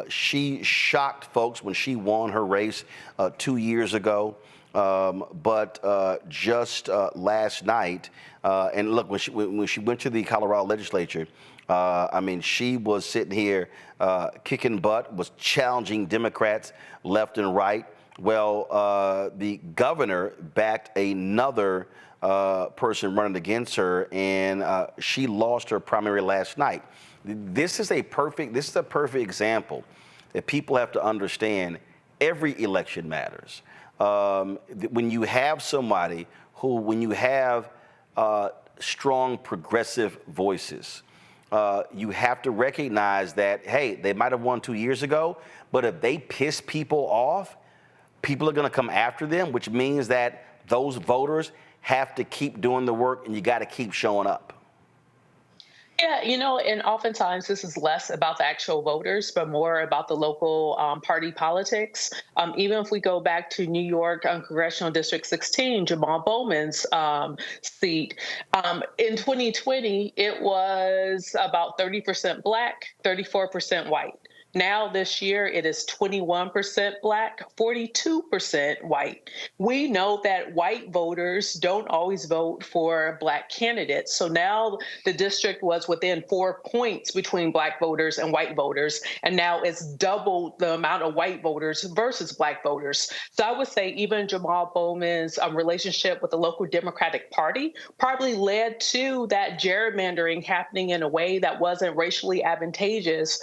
She shocked folks when she won her race 2 years ago. But just last night, and look, when she went to the Colorado legislature, I mean, she was sitting here kicking butt, was challenging Democrats left and right. Well, the governor backed another person running against her, and she lost her primary last night. This is a perfect example that people have to understand. Every election matters. When you have somebody when you have strong progressive voices, you have to recognize that, hey, they might have won 2 years ago, but if they piss people off, people are going to come after them, which means that those voters have to keep doing the work, and you got to keep showing up. Yeah, and oftentimes this is less about the actual voters, but more about the local party politics. Even if we go back to New York Congressional District 16, Jamaal Bowman's seat, in 2020, it was about 30% Black, 34% white. Now this year, it is 21% Black, 42% white. We know that white voters don't always vote for Black candidates. So now the district was within 4 points between Black voters and white voters, and now it's double the amount of white voters versus Black voters. So I would say even Jamaal Bowman's relationship with the local Democratic Party probably led to that gerrymandering happening in a way that wasn't racially advantageous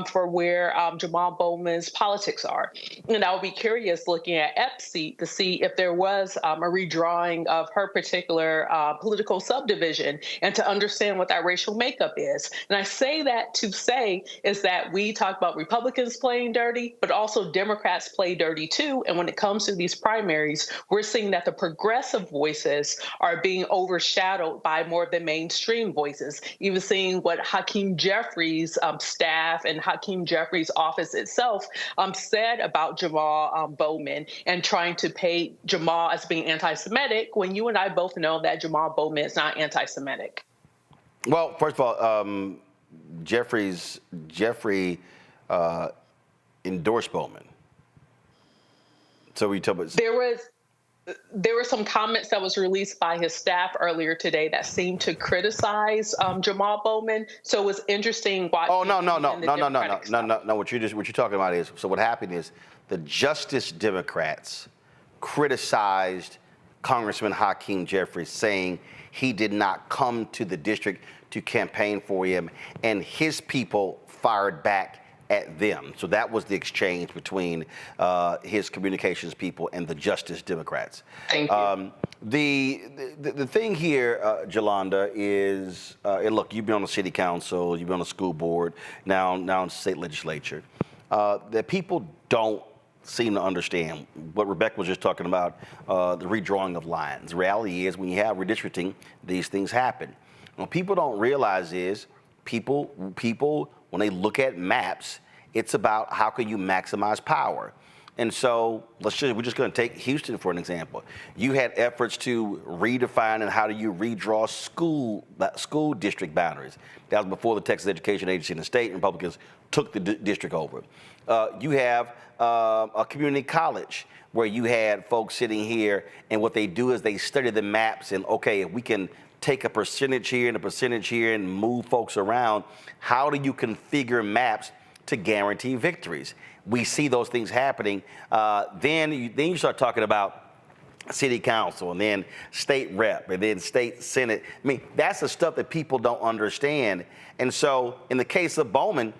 for where Jamaal Bowman's politics are. And I would be curious looking at Epps' seat to see if there was a redrawing of her particular political subdivision and to understand what that racial makeup is. And I say that to say is that we talk about Republicans playing dirty, but also Democrats play dirty too. And when it comes to these primaries, we're seeing that the progressive voices are being overshadowed by more of the mainstream voices. Even seeing what Hakeem Jeffries' staff and Hakeem Jeffries' office itself said about Jamaal Bowman and trying to paint Jamaal as being anti-Semitic when you and I both know that Jamaal Bowman is not anti-Semitic. Well, first of all, Jeffrey endorsed Bowman. So we talk about there were some comments that was released by his staff earlier today that seemed to criticize Jamaal Bowman. So it was interesting watching. Oh no! What you're talking about is, so what happened is the Justice Democrats criticized Congressman Hakeem Jeffries, saying he did not come to the district to campaign for him, and his people fired back at them. So that was the exchange between his communications people and the Justice Democrats. Thank you. The thing here, Jolanda, is, and look, you've been on the city council, you've been on the school board, now in the state legislature, that people don't seem to understand what Rebecca was just talking about, the redrawing of lines. The reality is when you have redistricting, these things happen. What people don't realize is people, when they look at maps, it's about how can you maximize power. And so we're just going to take Houston for an example. You had efforts to redefine and how do you redraw school district boundaries. That was before the Texas Education Agency and the state Republicans took the district over. You have a community college where you had folks sitting here, and what they do is they study the maps and, okay, if we can take a percentage here and a percentage here and move folks around, how do you configure maps to guarantee victories? We see those things happening. Then you start talking about city council and then state rep and then state senate. I mean, that's the stuff that people don't understand. And so in the case of Bowman,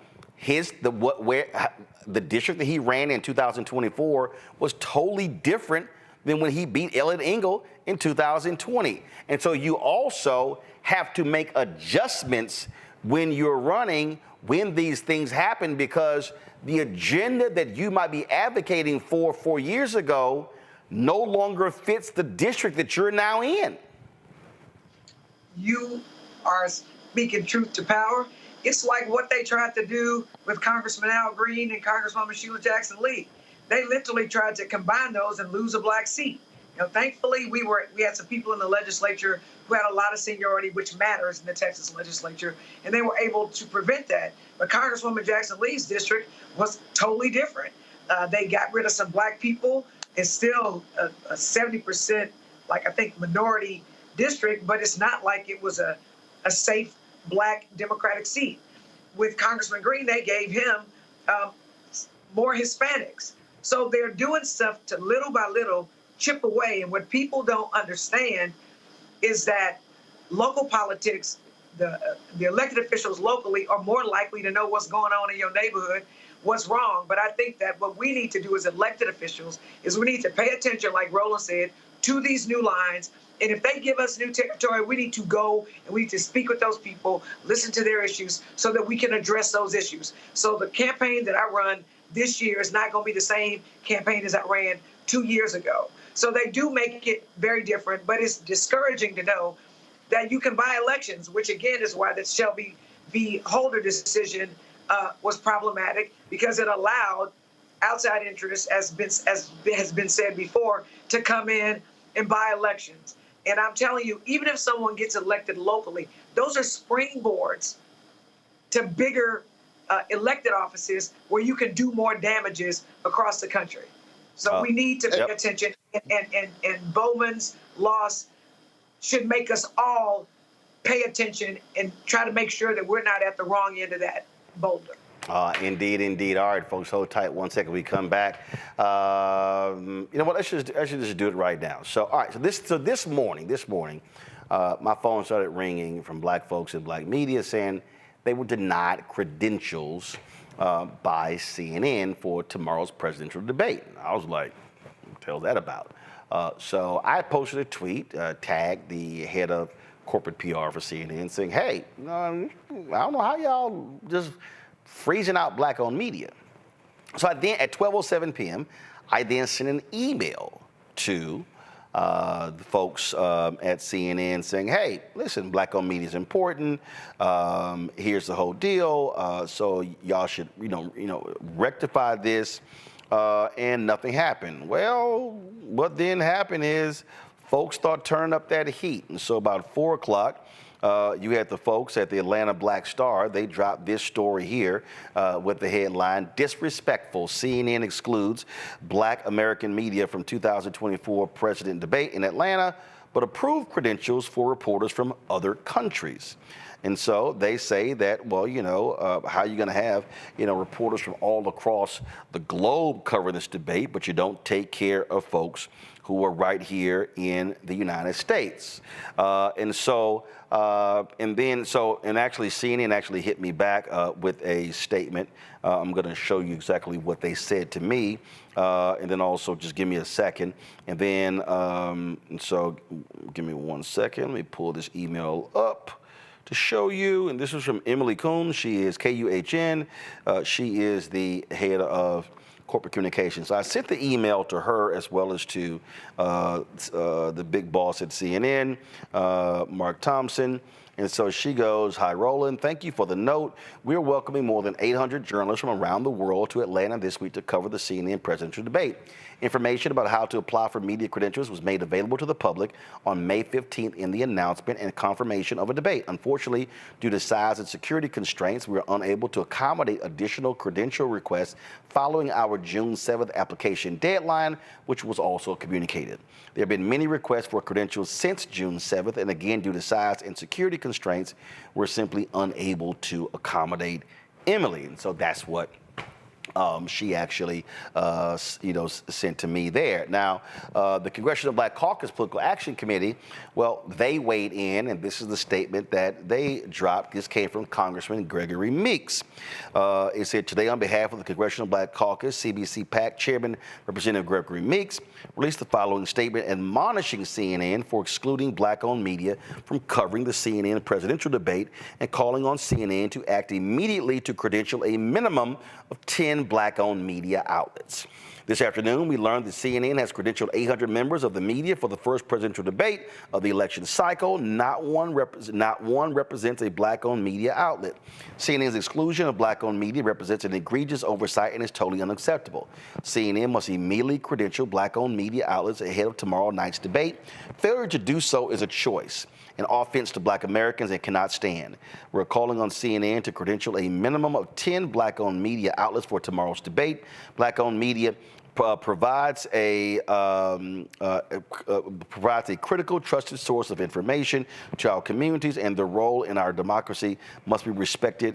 the district that he ran in 2024 was totally different than when he beat Elliot Engel in 2020. And so you also have to make adjustments when you're running, when these things happen, because the agenda that you might be advocating for 4 years ago no longer fits the district that you're now in. You are speaking truth to power. It's like what they tried to do with Congressman Al Green and Congresswoman Sheila Jackson Lee. They literally tried to combine those and lose a black seat. You know, thankfully, we had some people in the legislature who had a lot of seniority, which matters in the Texas legislature, and they were able to prevent that. But Congresswoman Jackson Lee's district was totally different. They got rid of some black people. It's still a 70%, like I think, minority district, but it's not like it was a safe black Democratic seat. With Congressman Green, they gave him more Hispanics. So they're doing stuff to little by little chip away. And what people don't understand is that local politics, the elected officials locally are more likely to know what's going on in your neighborhood, what's wrong. But I think that what we need to do as elected officials is we need to pay attention, like Roland said, to these new lines. And if they give us new territory, we need to go and we need to speak with those people, listen to their issues so that we can address those issues. So the campaign that I run this year is not going to be the same campaign as I ran 2 years ago. So they do make it very different, but it's discouraging to know that you can buy elections, which again is why the Shelby v. Holder decision was problematic, because it allowed outside interests, as has been said before, to come in and buy elections. And I'm telling you, even if someone gets elected locally, those are springboards to bigger elected offices where you can do more damages across the country. So we need to pay attention, and Bowman's loss should make us all pay attention and try to make sure that we're not at the wrong end of that boulder. Indeed, indeed. All right, folks, hold tight 1 second. We come back. You know what? I should just do it right now. So, all right. So this morning, my phone started ringing from black folks in black media saying they were denied credentials by CNN for tomorrow's presidential debate. I was like, what the hell is that about? So I posted a tweet, tagged the head of corporate PR for CNN, saying, hey, I don't know how y'all just freezing out black-owned media. So I then, at 12:07 p.m., I then sent an email to the folks at CNN saying, hey, listen, black-owned media is important. Here's the whole deal. So y'all should, rectify this. And nothing happened. Well, what then happened is folks start turning up that heat. And so about 4 o'clock, you had the folks at the Atlanta Black Star. They dropped this story here with the headline, Disrespectful, CNN excludes Black American media from 2024 president debate in Atlanta, but approved credentials for reporters from other countries. And so they say that, well, how are you going to have, reporters from all across the globe covering this debate, but you don't take care of folks who are right here in the United States. And actually CNN actually hit me back with a statement. I'm going to show you exactly what they said to me. And then also just give me a second. And then, so give me 1 second. Let me pull this email up to show you. And this is from Emily Kuhn. She is Kuhn. She is the head of corporate communications. So I sent the email to her as well as to the big boss at CNN, Mark Thompson. And so she goes, "Hi, Roland. Thank you for the note. We're welcoming more than 800 journalists from around the world to Atlanta this week to cover the CNN presidential debate. Information about how to apply for media credentials was made available to the public on May 15th in the announcement and confirmation of a debate. Unfortunately, due to size and security constraints, we were unable to accommodate additional credential requests following our June 7th application deadline, which was also communicated. There have been many requests for credentials since June 7th, and again, due to size and security constraints, we're simply unable to accommodate Emily." And so that's what she actually, sent to me there. Now, the Congressional Black Caucus Political Action Committee, well, they weighed in, and this is the statement that they dropped. This came from Congressman Gregory Meeks. It said, "Today, on behalf of the Congressional Black Caucus, CBC PAC Chairman Representative Gregory Meeks released the following statement admonishing CNN for excluding Black-owned media from covering the CNN presidential debate and calling on CNN to act immediately to credential a minimum of 10 Black-owned media outlets. This afternoon, we learned that CNN has credentialed 800 members of the media for the first presidential debate of the election cycle. Not one represents a Black-owned media outlet. CNN's exclusion of Black-owned media represents an egregious oversight and is totally unacceptable. CNN must immediately credential Black-owned media outlets ahead of tomorrow night's debate. Failure to do so is a choice, an offense to Black Americans and cannot stand. We're calling on CNN to credential a minimum of 10 Black-owned media outlets for tomorrow's debate. Black-owned media provides a critical, trusted source of information to our communities, and their role in our democracy must be respected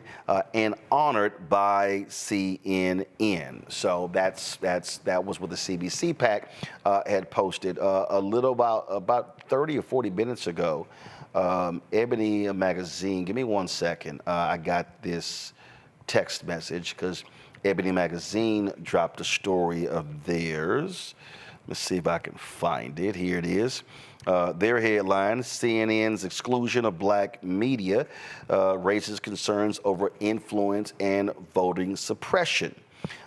and honored by CNN." So that was what the CBC PAC had posted about 30 or 40 minutes ago. Ebony Magazine, give me 1 second. I got this text message because Ebony Magazine dropped a story of theirs. Let's see if I can find it. Here it is. Their headline, CNN's exclusion of Black media raises concerns over influence and voting suppression.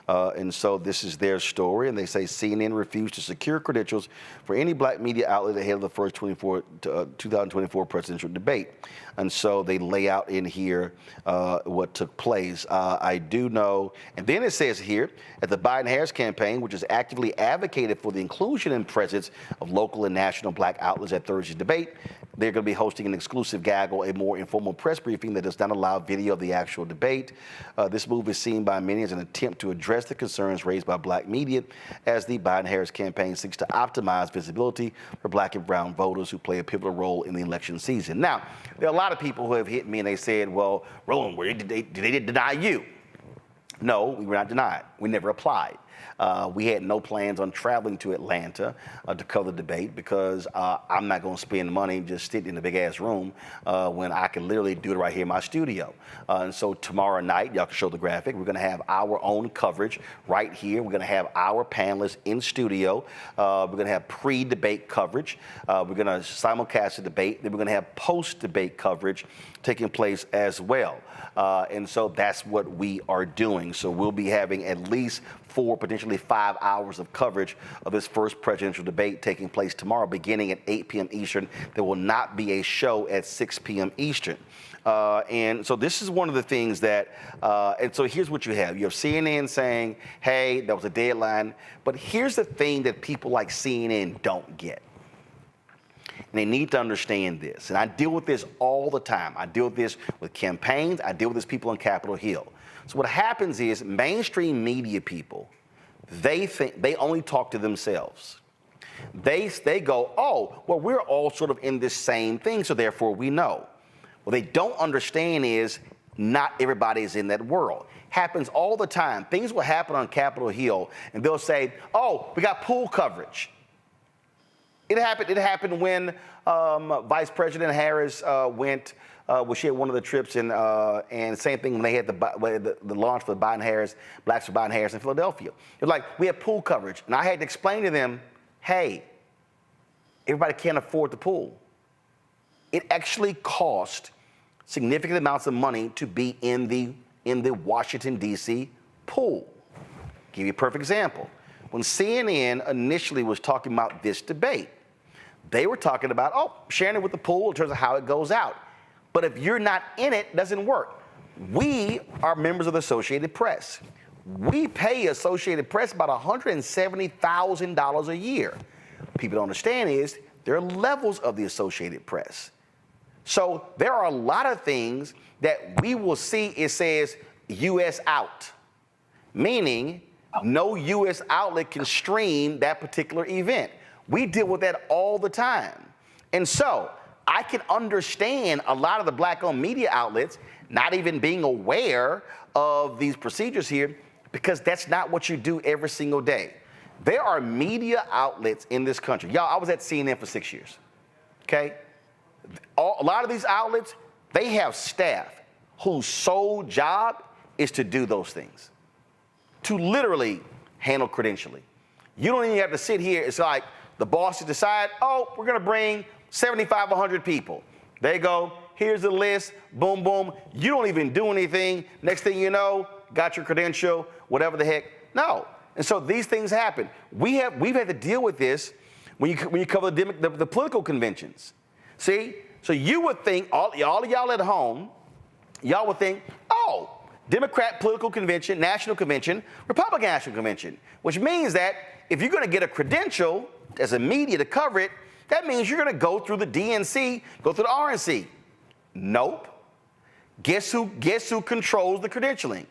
And so this is their story, and they say CNN refused to secure credentials for any Black media outlet ahead of the first 2024 presidential debate. And so they lay out in here what took place. I do know, and then it says here, at the Biden-Harris campaign, which has actively advocated for the inclusion and presence of local and national Black outlets at Thursday's debate, they're going to be hosting an exclusive gaggle, a more informal press briefing that does not allow video of the actual debate. This move is seen by many as an attempt to address the concerns raised by Black media as the Biden-Harris campaign seeks to optimize visibility for Black and brown voters who play a pivotal role in the election season. Now, there are a lot of people who have hit me and they said, "Well, Roland, did they deny you?" No, we were not denied. We never applied. We had no plans on traveling to Atlanta to cover the debate because I'm not going to spend money just sitting in a big ass room when I can literally do it right here in my studio. And so tomorrow night, y'all can show the graphic, we're going to have our own coverage right here. We're going to have our panelists in studio. We're going to have pre-debate coverage. We're going to simulcast the debate. Then we're going to have post-debate coverage taking place as well. And so that's what we are doing. So we'll be having at least 4, potentially 5 hours of coverage of this first presidential debate taking place tomorrow, beginning at 8 p.m. Eastern. There will not be a show at 6 p.m. Eastern. And so this is one of the things that, and so here's what you have. You have CNN saying, hey, that was a deadline. But here's the thing that people like CNN don't get. And they need to understand this. And I deal with this all the time. I deal with this with campaigns. I deal with this people on Capitol Hill. So what happens is mainstream media people, they think they only talk to themselves. They go, oh, well, we're all sort of in this same thing, so therefore we know. What they don't understand is not everybody is in that world. Happens all the time. Things will happen on Capitol Hill, and they'll say, oh, we got pool coverage. It happened when Vice President Harris went. Well, she had one of the trips, and same thing when they had the launch for Biden-Harris, Blacks for Biden-Harris in Philadelphia. It was like, we had pool coverage, and I had to explain to them, hey, everybody can't afford the pool. It actually cost significant amounts of money to be in the Washington, D.C. pool. Give you a perfect example. When CNN initially was talking about this debate, they were talking about, sharing it with the pool in terms of how it goes out. But if you're not in it, it doesn't work. We are members of the Associated Press. We pay Associated Press about $170,000 a year. People don't understand is there are levels of the Associated Press. So there are a lot of things that we will see. It says U.S. out, meaning no U.S. outlet can stream that particular event. We deal with that all the time. And so I can understand a lot of the black-owned media outlets not even being aware of these procedures here, because that's not what you do every single day. There are media outlets in this country. Y'all, I was at CNN for 6 years, okay? A lot of these outlets, they have staff whose sole job is to do those things, to literally handle credentialing. You don't even have to sit here. It's like the bosses decide, oh, we're going to bring 75, 100 people. They go, here's the list, boom, boom. You don't even do anything. Next thing you know, got your credential, whatever the heck. No. And so these things happen. We've had to deal with this when you cover the political conventions. See? So you would think, all of y'all at home, y'all would think, oh, Democrat political convention, national convention, Republican national convention, which means that if you're going to get a credential as a media to cover it, that means you're going to go through the DNC, go through the RNC. Nope. Guess who controls the credentialing?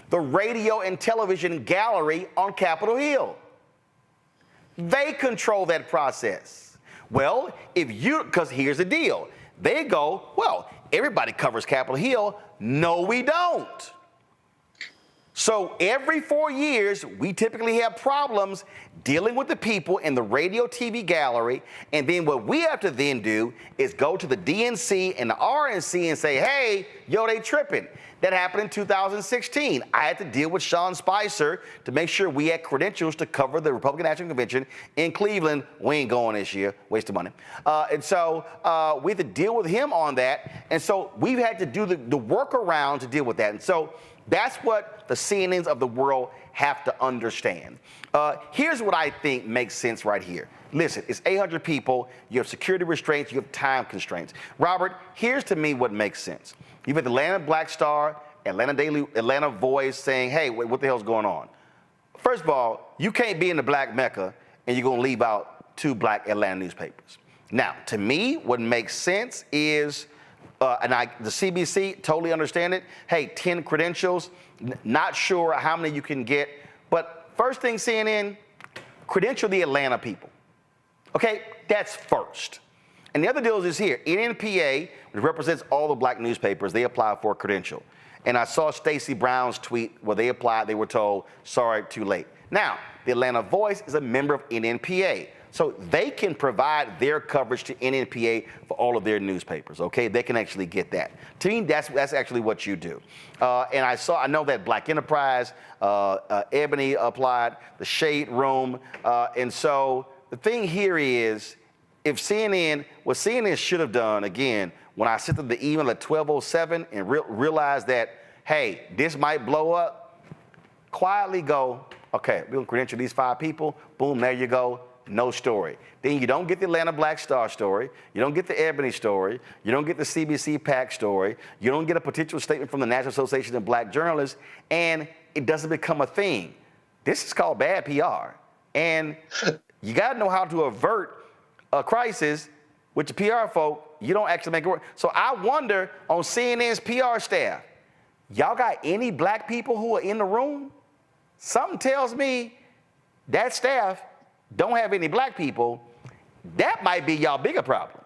The radio and television gallery on Capitol Hill. They control that process. Well, because here's the deal. They go, well, everybody covers Capitol Hill. No, we don't. So every 4 years, we typically have problems dealing with the people in the radio TV gallery. And then what we have to then do is go to the DNC and the RNC and say, hey, yo, they tripping. That happened in 2016. I had to deal with Sean Spicer to make sure we had credentials to cover the Republican National Convention in Cleveland. We ain't going this year, waste of money. And so we had to deal with him on that. And so we've had to do the workaround to deal with that. And so that's what the CNNs of the world have to understand. Here's what I think makes sense right here. Listen, it's 800 people. You have security restraints. You have time constraints. Robert, here's to me what makes sense. You've had the Atlanta Black Star, Atlanta Voice saying, hey, what the hell's going on? First of all, you can't be in the Black Mecca and you're going to leave out 2 Black Atlanta newspapers. Now, to me, what makes sense is, the CBC, totally understand it. Hey, 10 credentials, not sure how many you can get. But first thing, CNN, credential the Atlanta people. Okay, that's first. And the other deal is here. NNPA, which represents all the black newspapers, they apply for a credential. And I saw Stacey Brown's tweet where they applied, they were told, sorry, too late. Now, the Atlanta Voice is a member of NNPA. So they can provide their coverage to NNPA for all of their newspapers, okay? They can actually get that. To me, that's actually what you do. And I know that Black Enterprise, Ebony applied, the Shade Room. And so the thing here is, if what CNN should have done, again, when I sent them the email at 12:07 and realized that, hey, this might blow up, quietly go, okay, we're gonna credential these 5 people, boom, there you go, no story. Then you don't get the Atlanta Black Star story, you don't get the Ebony story, you don't get the CBC PAC story, you don't get a potential statement from the National Association of Black Journalists, and it doesn't become a thing. This is called bad PR. And you gotta know how to avert a crisis with the PR folk. You don't actually make it work. So I wonder on CNN's PR staff, y'all got any black people who are in the room? Something tells me that staff don't have any black people. That might be y'all bigger problem.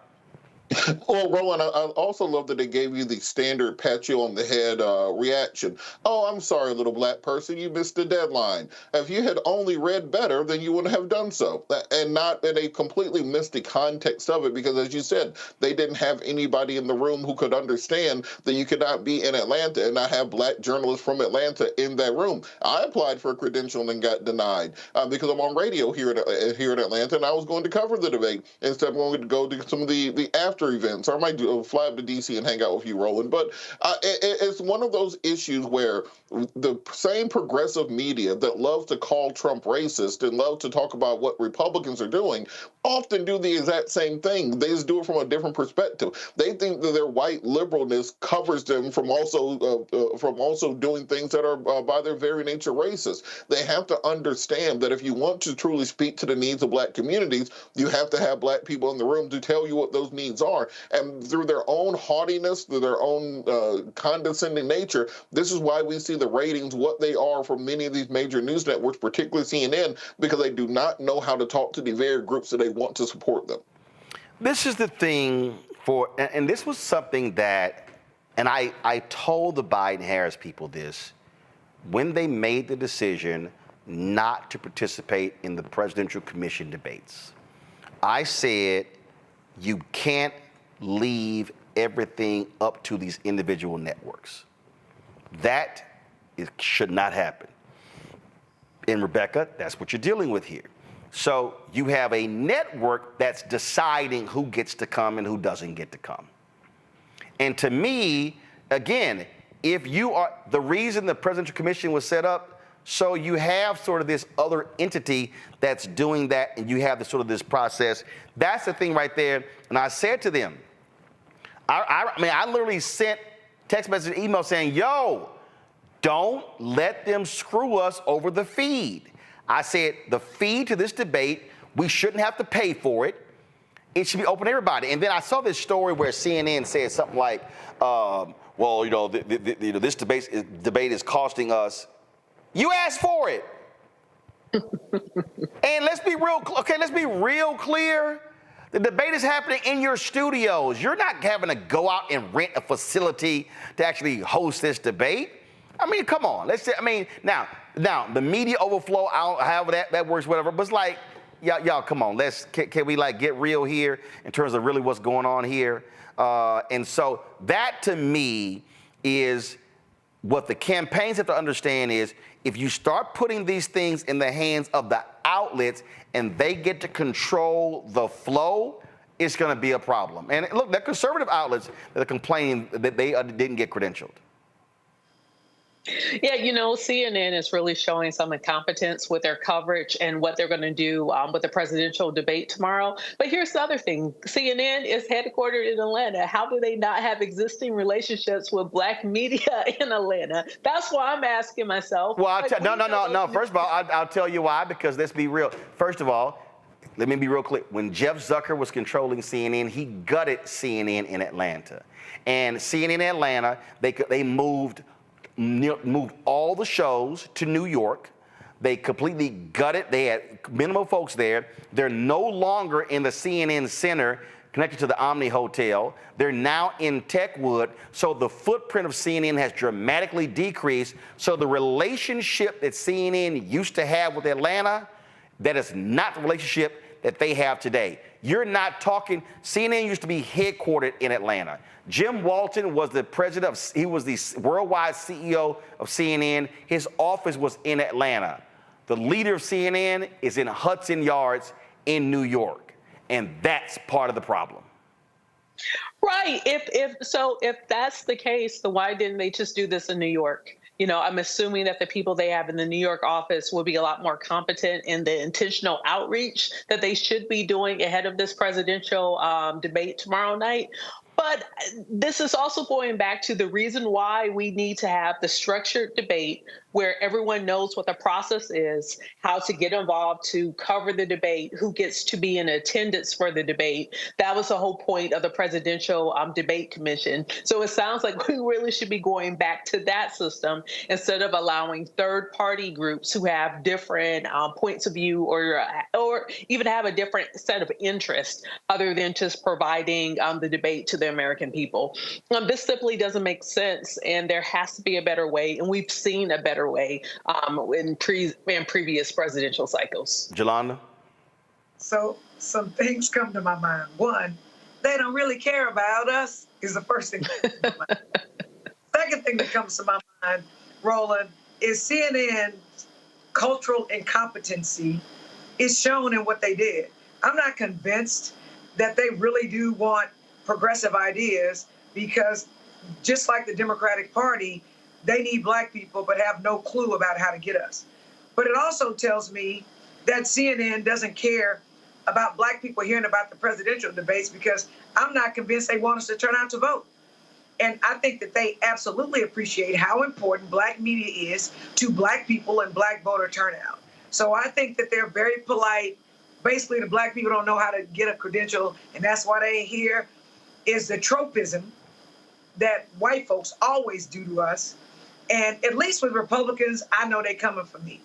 Well, Roland, I also love that they gave you the standard pat you on the head reaction. Oh, I'm sorry, little black person, you missed the deadline. If you had only read better, then you wouldn't have done so. And not that they completely missed the context of it, because as you said, they didn't have anybody in the room who could understand that you could not be in Atlanta and not have black journalists from Atlanta in that room. I applied for a credential and got denied because I'm on radio here in Atlanta, and I was going to cover the debate. Instead, I'm going to go to some of the after after events, or I might fly up to D.C. and hang out with you, Roland. But it's one of those issues where the same progressive media that loves to call Trump racist and love to talk about what Republicans are doing often do the exact same thing. They just do it from a different perspective. They think that their white liberalness covers them from also doing things that are by their very nature racist. They have to understand that if you want to truly speak to the needs of black communities, you have to have black people in the room to tell you what those needs are. And through their own haughtiness, through their own condescending nature, this is why we see the ratings what they are for many of these major news networks, particularly CNN, because they do not know how to talk to the very groups that they want to support them. This is the thing and this was something that, and I told the Biden-Harris people this, when they made the decision not to participate in the presidential commission debates. I said, you can't leave everything up to these individual networks. That should not happen. And Rebecca, that's what you're dealing with here. So you have a network that's deciding who gets to come and who doesn't get to come. And to me, again, if you are, the reason the presidential commission was set up, so you have sort of this other entity that's doing that, and you have this process. That's the thing right there. And I said to them, I literally sent text message, email saying, yo, don't let them screw us over the feed. I said, the feed to this debate, we shouldn't have to pay for it. It should be open to everybody. And then I saw this story where CNN said something like, well, this debate is costing us. You asked for it. And let's be real clear. The debate is happening in your studios. You're not having to go out and rent a facility to actually host this debate. I mean, come on. Now the media overflow, however that works, whatever. But it's like, y'all, come on. Can we get real here in terms of really what's going on here? And so that to me is what the campaigns have to understand is if you start putting these things in the hands of the outlets and they get to control the flow, it's going to be a problem. And look, the conservative outlets that are complaining that they didn't get credentialed. Yeah, CNN is really showing some incompetence with their coverage and what they're going to do with the presidential debate tomorrow. But here's the other thing. CNN is headquartered in Atlanta. How do they not have existing relationships with black media in Atlanta? That's why I'm asking myself. Well, no. First of all, I'll tell you why, because let's be real. First of all, let me be real clear. When Jeff Zucker was controlling CNN, he gutted CNN in Atlanta. And CNN in Atlanta, they moved all the shows to New York. They completely gutted. They had minimal folks there. They're no longer in the CNN Center connected to the Omni Hotel. They're now in Techwood. So the footprint of CNN has dramatically decreased. So the relationship that CNN used to have with Atlanta, that is not the relationship that they have today. You're not talking, CNN used to be headquartered in Atlanta. Jim Walton was the president he was the worldwide CEO of CNN. His office was in Atlanta. The leader of CNN is in Hudson Yards in New York. And that's part of the problem. Right. If that's the case, then why didn't they just do this in New York? I'm assuming that the people they have in the New York office will be a lot more competent in the intentional outreach that they should be doing ahead of this presidential debate tomorrow night. But this is also going back to the reason why we need to have the structured debate where everyone knows what the process is, how to get involved to cover the debate, who gets to be in attendance for the debate. That was the whole point of the Presidential Debate Commission. So it sounds like we really should be going back to that system instead of allowing third-party groups who have different points of view or even have a different set of interests other than just providing the debate to the American people. This simply doesn't make sense, and there has to be a better way, and we've seen a better way in previous presidential cycles. Jolanda? So some things come to my mind. One, they don't really care about us is the first thing that comes to my mind. Second thing that comes to my mind, Roland, is CNN's cultural incompetency is shown in what they did. I'm not convinced that they really do want progressive ideas, because just like the Democratic Party, they need Black people but have no clue about how to get us. But it also tells me that CNN doesn't care about Black people hearing about the presidential debates, because I'm not convinced they want us to turn out to vote. And I think that they absolutely appreciate how important Black media is to Black people and Black voter turnout. So I think that they're very polite. Basically, the Black people don't know how to get a credential, and that's why they ain't here, is the tropism that white folks always do to us. And at least with Republicans, I know they're coming for me.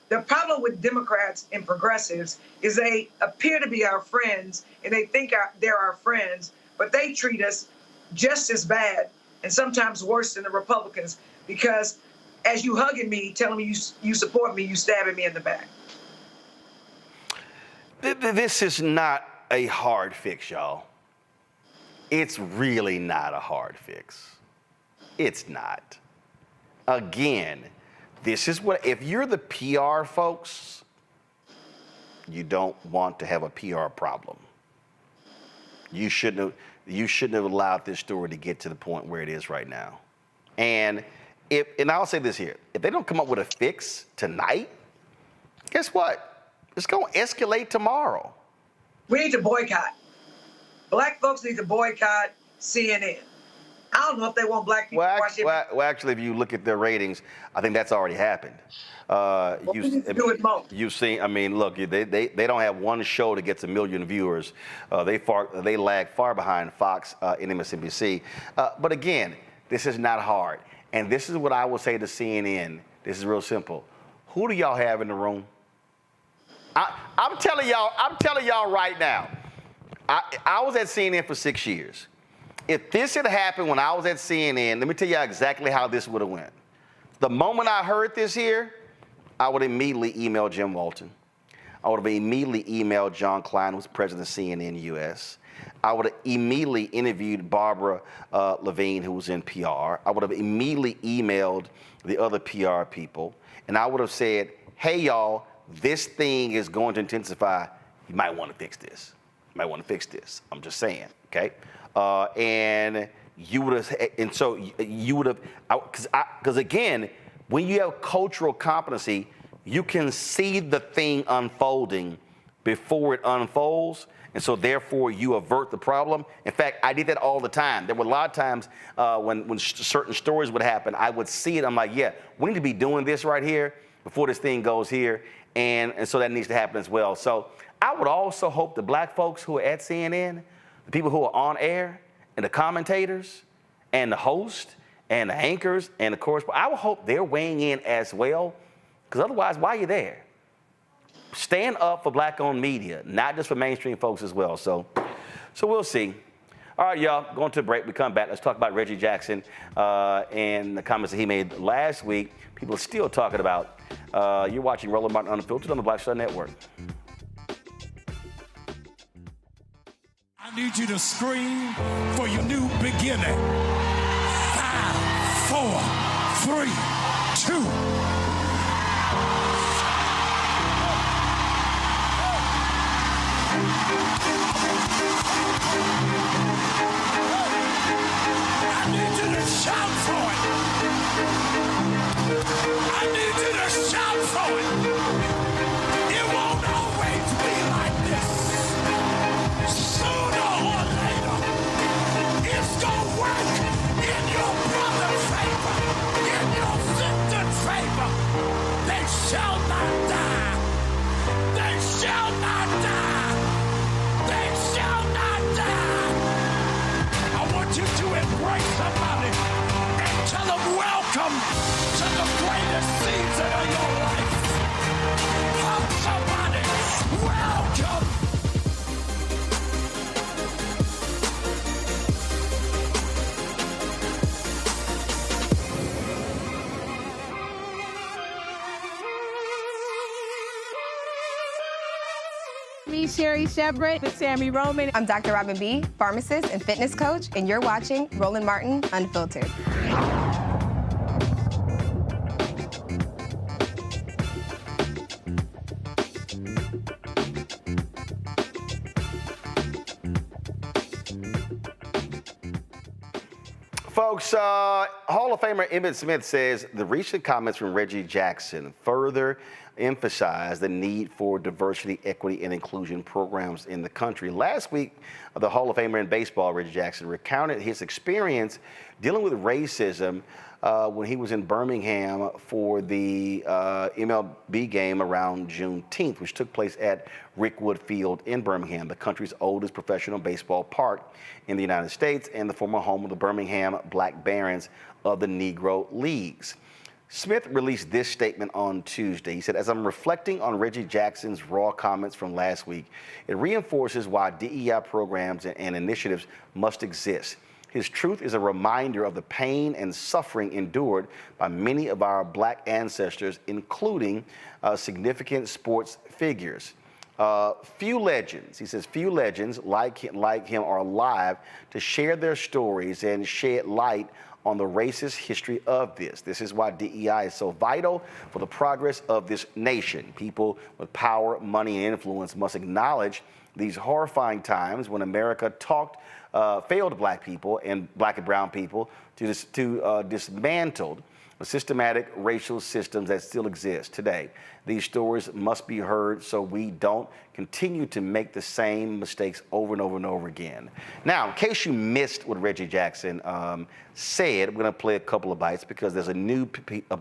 The problem with Democrats and progressives is they appear to be our friends, and they think they're our friends, but they treat us just as bad and sometimes worse than the Republicans, because as you hugging me, telling me you support me, you stabbing me in the back. This is not a hard fix, y'all. It's really not a hard fix. It's not. Again, this is what, if you're the PR folks, you don't want to have a PR problem. You shouldn't have allowed this story to get to the point where it is right now. And I'll say this here, if they don't come up with a fix tonight, guess what? It's going to escalate tomorrow. We need to boycott. Black folks need to boycott CNN. I don't know if they want Black people to watch it. Well, actually, if you look at their ratings, I think that's already happened. We need to do it more. You've seen, I mean, look, they don't have one show that gets 1 million viewers. They lag far behind Fox and MSNBC. But again, this is not hard. And this is what I will say to CNN. This is real simple. Who do y'all have in the room? I'm telling y'all right now. I was at CNN for 6 years. If this had happened when I was at CNN, let me tell you exactly how this would have went. The moment I heard this here, I would immediately email Jim Walton. I would have immediately emailed John Klein, who's president of CNN US. I would have immediately interviewed Barbara Levine, who was in PR. I would have immediately emailed the other PR people. And I would have said, hey, y'all, this thing is going to intensify. You might want to fix this. You might want to fix this. I'm just saying, okay? And you would have, and so you would have, because again, when you have cultural competency, you can see the thing unfolding before it unfolds, and so therefore you avert the problem. In fact, I did that all the time. There were a lot of times when certain stories would happen, I would see it. I'm like, yeah, we need to be doing this right here before this thing goes here, and so that needs to happen as well. So I would also hope the Black folks who are at CNN, the people who are on air, and the commentators, and the host, and the anchors, and the correspondents, I would hope they're weighing in as well, because otherwise, why are you there? Stand up for Black-owned media, not just for mainstream folks as well. So we'll see. All right, y'all, going to a break. We come back. Let's talk about Reggie Jackson and the comments that he made last week. People are still talking about. You're watching Roland Martin Unfiltered on the Black Star Network. I need you to scream for your new beginning. 5, 4, 3, 2. I need you to shout for it. I need you to shout for it. It won't always be like this. Sooner or later, it's gonna work in your brother's favor, in your sister's favor. They shall not die. They shall not die. They shall not die. I want you to embrace somebody and tell them welcome to the greatest season of your life. Hug somebody, welcome. Me, Sherry Shepard, with Sammy Roman. I'm Dr. Robin B., pharmacist and fitness coach, and you're watching Roland Martin Unfiltered. folks, Hall of Famer Emmitt Smith says the recent comments from Reggie Jackson further emphasize the need for diversity, equity, and inclusion programs in the country. Last week, the Hall of Famer in baseball, Reggie Jackson, recounted his experience dealing with racism when he was in Birmingham for the MLB game around Juneteenth, which took place at Rickwood Field in Birmingham, the country's oldest professional baseball park in the United States and the former home of the Birmingham Black Barons of the Negro Leagues. Smith released this statement on Tuesday. He said, as I'm reflecting on Reggie Jackson's raw comments from last week, it reinforces why DEI programs and initiatives must exist. His truth is a reminder of the pain and suffering endured by many of our Black ancestors, including significant sports figures. Few legends, he says, few legends like him are alive to share their stories and shed light on the racist history of this. This is why DEI is so vital for the progress of this nation. People with power, money, and influence must acknowledge these horrifying times when America failed Black people and Black and brown people to dismantle the systematic racial systems that still exist today. These stories must be heard so we don't continue to make the same mistakes over and over and over again. Now, in case you missed what Reggie Jackson said, we're going to play a couple of bites because there's a new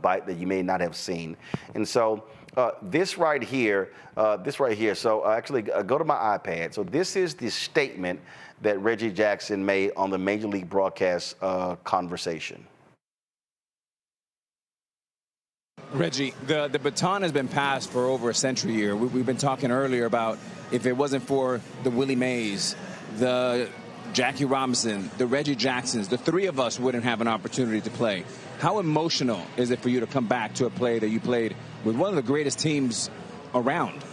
bite that you may not have seen. And so this right here, so actually go to my iPad. So this is the statement that Reggie Jackson made on the Major League Broadcast conversation. Reggie, the baton has been passed for over a century here. We've been talking earlier about if it wasn't for the Willie Mays, the Jackie Robinson, the Reggie Jacksons, the three of us wouldn't have an opportunity to play. How emotional is it for you to come back to a play that you played with one of the greatest teams around?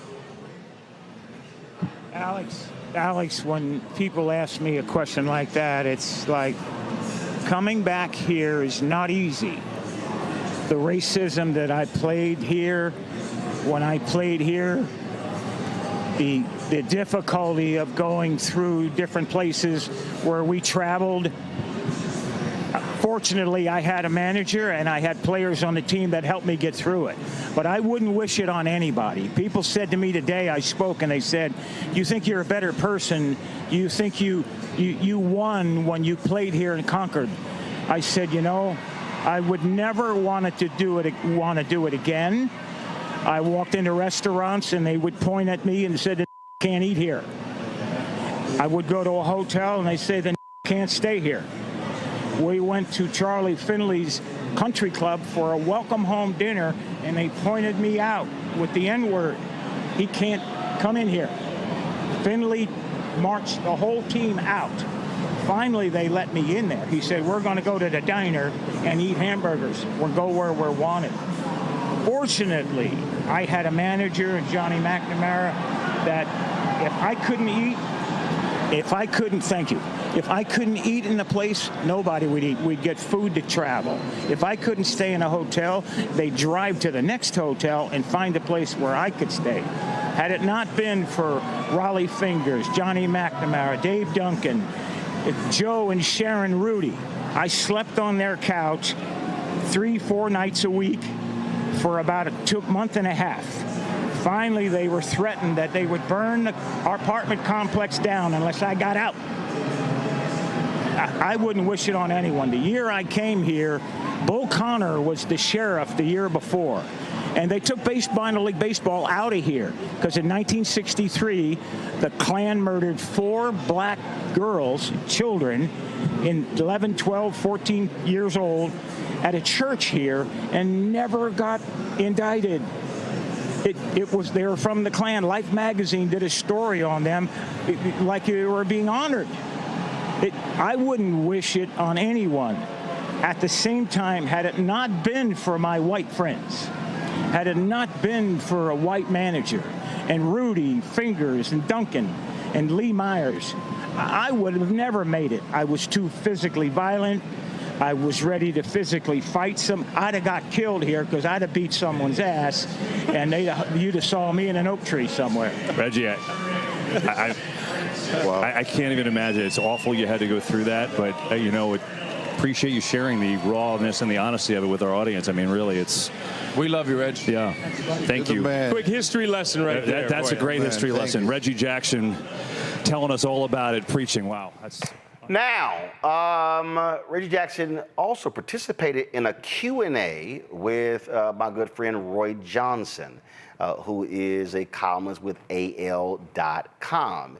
Alex, when people ask me a question like that, it's like coming back here is not easy. The racism that I played here, when I played here, the difficulty of going through different places where we traveled. Fortunately, I had a manager and I had players on the team that helped me get through it. But I wouldn't wish it on anybody. People said to me today, I spoke, and they said, you think you're a better person? You think you won when you played here and conquered? I said, you know, I would never want to do it again. I walked into restaurants and they would point at me and said, can't eat here. I would go to a hotel and they say, then can't stay here. We went to Charlie Finley's country club for a welcome home dinner and they pointed me out with the N-word. He can't come in here. Finley marched the whole team out. Finally, they let me in there. He said, we're going to go to the diner and eat hamburgers. We'll go where we're wanted. Fortunately, I had a manager, Johnny McNamara, that if I couldn't eat in the place, nobody would eat. We'd get food to travel. If I couldn't stay in a hotel, they'd drive to the next hotel and find a place where I could stay. Had it not been for Raleigh Fingers, Johnny McNamara, Dave Duncan, Joe and Sharon Rudy, I slept on their couch 3-4 nights a week for about a month and a half. Finally, they were threatened that they would burn our apartment complex down unless I got out. I wouldn't wish it on anyone. The year I came here, Bull Connor was the sheriff the year before. And they took minor league baseball out of here because in 1963, the Klan murdered 4 black girls, children, in 11, 12, 14 years old at a church here and never got indicted. They were from the Klan. Life magazine did a story on them like they were being honored. I wouldn't wish it on anyone. At the same time, had it not been for my white friends, had it not been for a white manager and Rudy, Fingers, and Duncan, and Lee Myers, I would have never made it. I was too physically violent. I was ready to physically fight I'd have got killed here because I'd have beat someone's ass, and you'd have saw me in an oak tree somewhere. Reggie, I can't even imagine. It's awful you had to go through that, but appreciate you sharing the rawness and the honesty of it with our audience. I mean, really, we love you, Reg. Yeah, thank you. Quick history lesson right there. That's a great history lesson. Reggie Jackson telling us all about it, preaching. Wow. Now, Reggie Jackson also participated in a Q&A with my good friend Roy Johnson, who is a columnist with AL.com.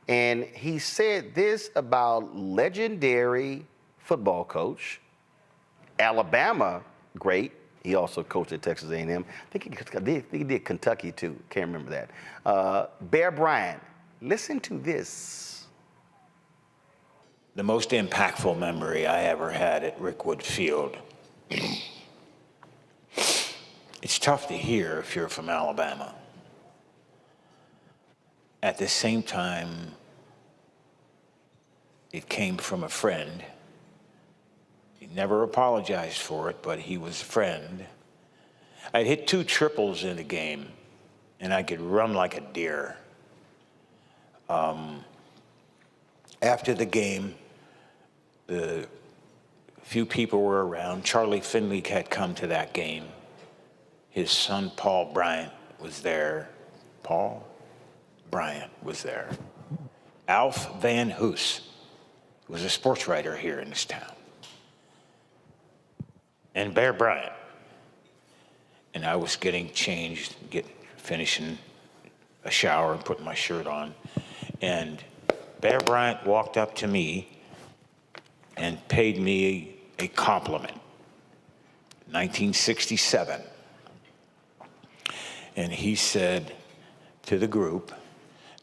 And he said this about legendary football coach, Alabama great. He also coached at Texas A&M. I think he did Kentucky too. Can't remember that. Bear Bryant. Listen to this. The most impactful memory I ever had at Rickwood Field. It's tough to hear if you're from Alabama. At the same time, it came from a friend. He never apologized for it, but he was a friend. I'd hit 2 triples in the game, and I could run like a deer. After the game, the few people were around. Charlie Finley had come to that game. His son, Paul Bryant, was there. Paul Bryant was there. Alf Van Hoos was a sports writer here in this town. And Bear Bryant. And I was getting changed, finishing a shower and putting my shirt on. And Bear Bryant walked up to me and paid me a compliment. 1967. And he said to the group,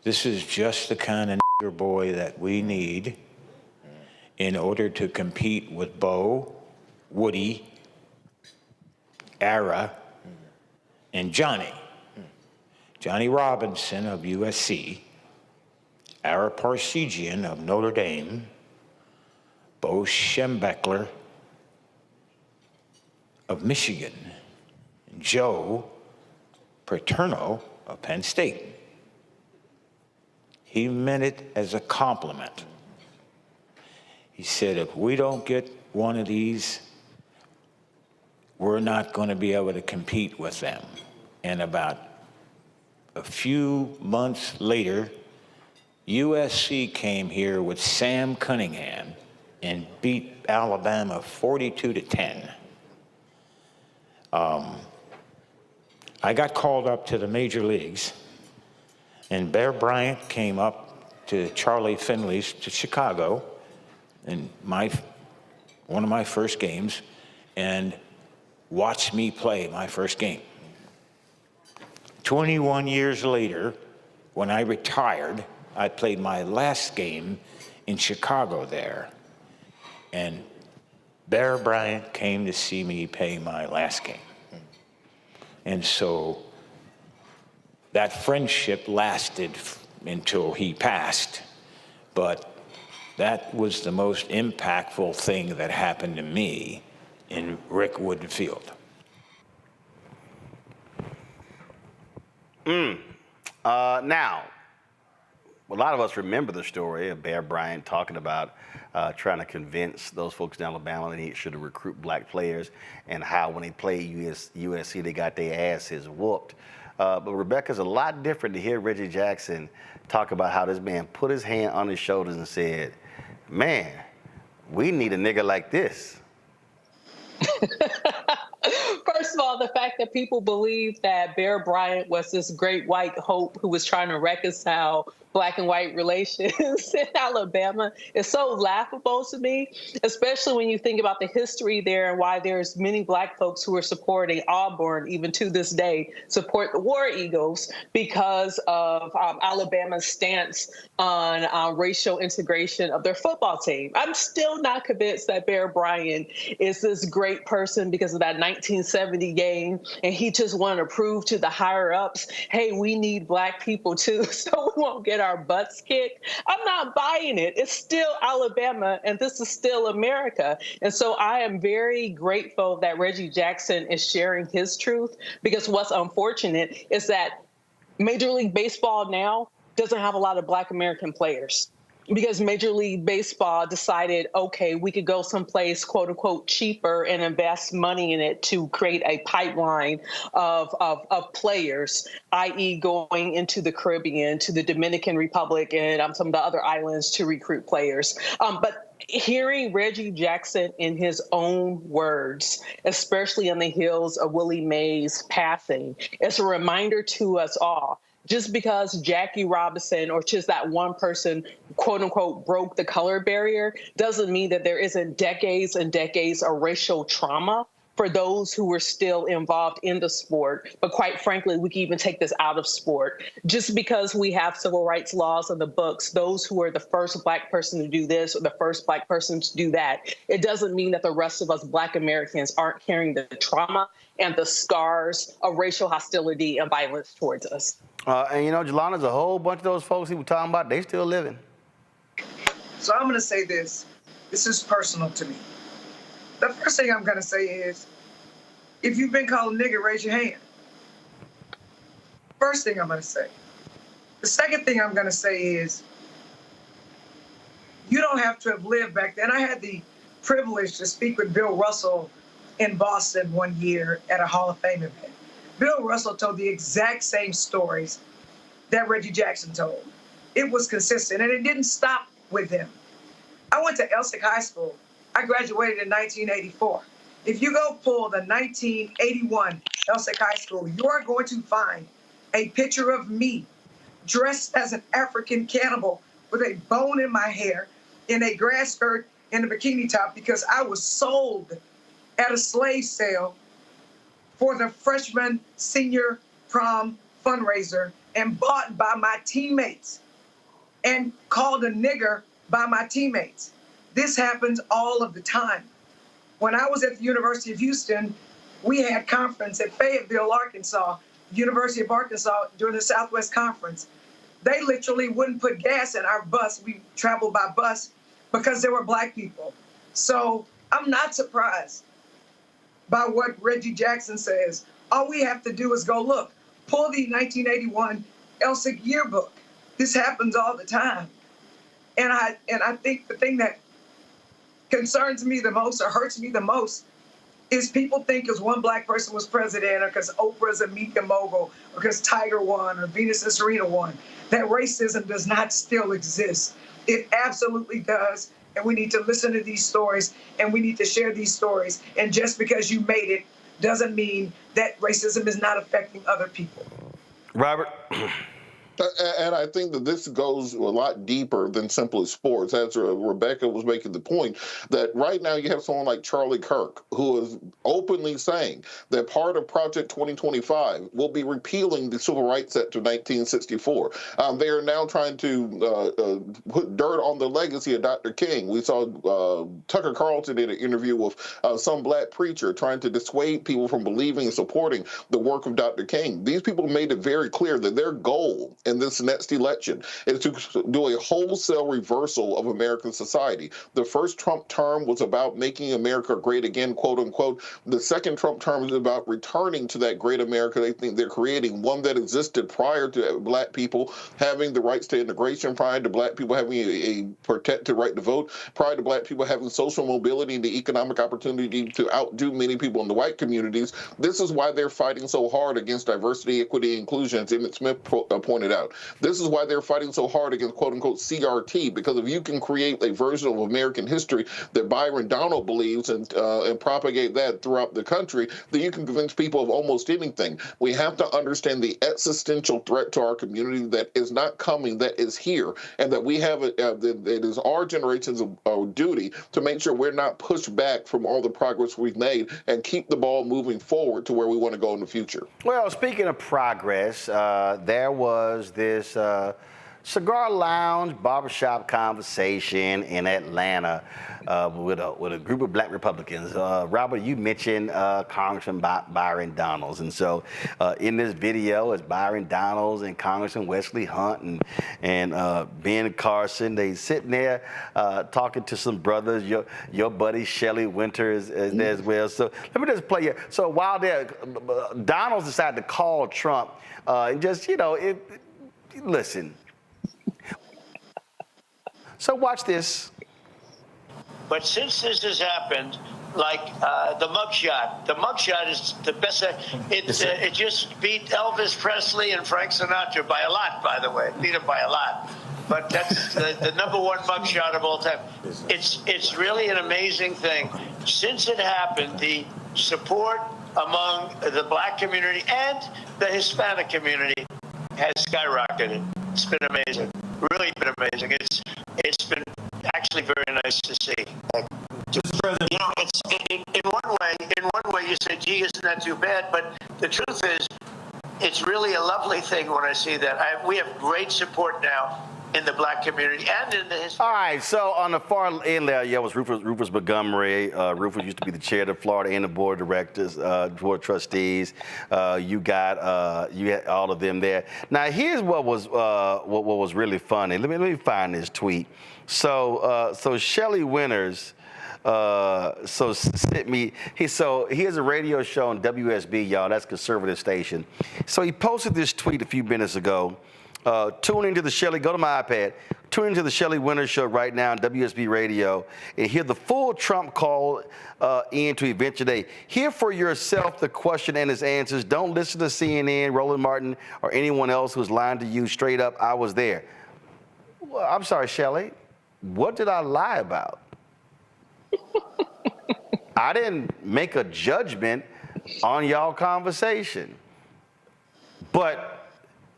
"This is just the kind of nigger boy that we need in order to compete with Bo, Woody, Ara, and Johnny. Johnny Robinson of USC, Ara Parsegian of Notre Dame, Bo Schembechler of Michigan, and Joe Paterno of Penn State." He meant it as a compliment. He said, if we don't get one of these, we're not going to be able to compete with them. And about a few months later, USC came here with Sam Cunningham and beat Alabama 42-10. I got called up to the major leagues, and Bear Bryant came up to Charlie Finley's to Chicago in one of my first games and watched me play my first game. 21 years later, when I retired, I played my last game in Chicago there. And Bear Bryant came to see me play my last game. And so that friendship lasted until he passed. But that was the most impactful thing that happened to me in Rickwood Field. Now, a lot of us remember the story of Bear Bryant talking about trying to convince those folks in Alabama that he should recruit black players, and how when they played USC, they got their asses whooped. But Rebecca's a lot different to hear Reggie Jackson talk about how this man put his hand on his shoulders and said, "Man, we need a nigga like this." First of all, the fact that people believe that Bear Bryant was this great white hope who was trying to reconcile black and white relations in Alabama is so laughable to me, especially when you think about the history there and why there's many black folks who are supporting Auburn, even to this day, support the War Eagles because of Alabama's stance on racial integration of their football team. I'm still not convinced that Bear Bryant is this great person because of that 1970 game, and he just wanted to prove to the higher ups, hey, we need black people too, so we won't get our butts kicked. I'm not buying it. It's still Alabama, and this is still America. And so I am very grateful that Reggie Jackson is sharing his truth, because what's unfortunate is that Major League Baseball now doesn't have a lot of black American players. Because Major League Baseball decided, okay, we could go someplace, quote unquote, cheaper and invest money in it to create a pipeline of players, i.e. going into the Caribbean, to the Dominican Republic, and some of the other islands to recruit players. But hearing Reggie Jackson in his own words, especially on the heels of Willie Mays passing, it's a reminder to us all. Just because Jackie Robinson or just that one person, quote unquote, broke the color barrier doesn't mean that there isn't decades and decades of racial trauma for those who were still involved in the sport. But quite frankly, we can even take this out of sport. Just because we have civil rights laws in the books, those who are the first Black person to do this or the first Black person to do that, it doesn't mean that the rest of us Black Americans aren't carrying the trauma and the scars of racial hostility and violence towards us. And you know, Jelana's a whole bunch of those folks he was talking about, they still living. So I'm going to say this. This is personal to me. The first thing I'm going to say is, if you've been called a nigger, raise your hand. First thing I'm going to say. The second thing I'm going to say is, you don't have to have lived back then. I had the privilege to speak with Bill Russell in Boston one year at a Hall of Fame event. Bill Russell told the exact same stories that Reggie Jackson told. It was consistent, and it didn't stop with him. I went to Elsick High School. I graduated in 1984. If you go pull the 1981 Elsick High School, you are going to find a picture of me dressed as an African cannibal with a bone in my hair, in a grass skirt and a bikini top, because I was sold at a slave sale for the freshman senior prom fundraiser and bought by my teammates and called a nigger by my teammates. This happens all of the time. When I was at the University of Houston, we had conference at Fayetteville, Arkansas, University of Arkansas during the Southwest Conference. They literally wouldn't put gas in our bus. We traveled by bus because there were Black people. So I'm not surprised by what Reggie Jackson says. All we have to do is go look, pull the 1981 Elsick yearbook. This happens all the time. And I think the thing that concerns me the most or hurts me the most is people think because one Black person was president or because Oprah's a media mogul or because Tiger won or Venus and Serena won, that racism does not still exist. It absolutely does. And we need to listen to these stories, and we need to share these stories. And just because you made it doesn't mean that racism is not affecting other people. Robert? And I think that this goes a lot deeper than simply sports. As Rebecca was making the point, that right now you have someone like Charlie Kirk, who is openly saying that part of Project 2025 will be repealing the Civil Rights Act of 1964. They are now trying to put dirt on the legacy of Dr. King. We saw Tucker Carlson did an interview with some Black preacher trying to dissuade people from believing and supporting the work of Dr. King. These people made it very clear that their goal in this next election is to do a wholesale reversal of American society. The first Trump term was about making America great again, quote unquote. The second Trump term is about returning to that great America they think they're creating, one that existed prior to Black people having the rights to integration, prior to Black people having a protected right to vote, prior to Black people having social mobility and the economic opportunity to outdo many people in the white communities. This is why they're fighting so hard against diversity, equity, inclusion, as Emmett Smith pointed out. This is why they're fighting so hard against quote-unquote CRT, because if you can create a version of American history that Byron Donald believes and propagate that throughout the country, then you can convince people of almost anything. We have to understand the existential threat to our community that is not coming, that is here, and that we have it is our generation's duty to make sure we're not pushed back from all the progress we've made and keep the ball moving forward to where we want to go in the future. Well, speaking of progress, there was this cigar lounge barbershop conversation in Atlanta with a group of Black Republicans. Robert, you mentioned Congressman Byron Donalds, and so in this video, it's Byron Donalds and Congressman Wesley Hunt and Ben Carson. They sitting there talking to some brothers. Your buddy Shelley Winter is there as well. So let me just play here. So while Donalds decided to call Trump and just listen. So watch this. But since this has happened, like the mugshot is the best. It just beat Elvis Presley and Frank Sinatra by a lot, by the way. Beat him by a lot. But that's the number one mugshot of all time. It's really an amazing thing. Since it happened, the support among the black community and the Hispanic community has skyrocketed. It's been amazing. Really been amazing. It's been actually very nice to see. You know, it's in one way you say, gee, isn't that too bad? But the truth is, it's really a lovely thing when I see that. We have great support now in the black community and in the history. All right, so on the far end there, was Rufus Montgomery. Rufus used to be the chair of the Florida and the board of directors, board of trustees. You had all of them there. Now here's what was really funny. Let me find this tweet. So Shelley Winters. Sent me. He has a radio show on WSB, y'all. That's a conservative station. So he posted this tweet a few minutes ago. Tune into the Shelley. Go to my iPad. Tune into the Shelley Winters show right now on WSB Radio and hear the full Trump call in to event today. Hear for yourself the question and its answers. Don't listen to CNN, Roland Martin, or anyone else who's lying to you. Straight up, I was there. Well, I'm sorry, Shelley. What did I lie about? I didn't make a judgment on y'all conversation. But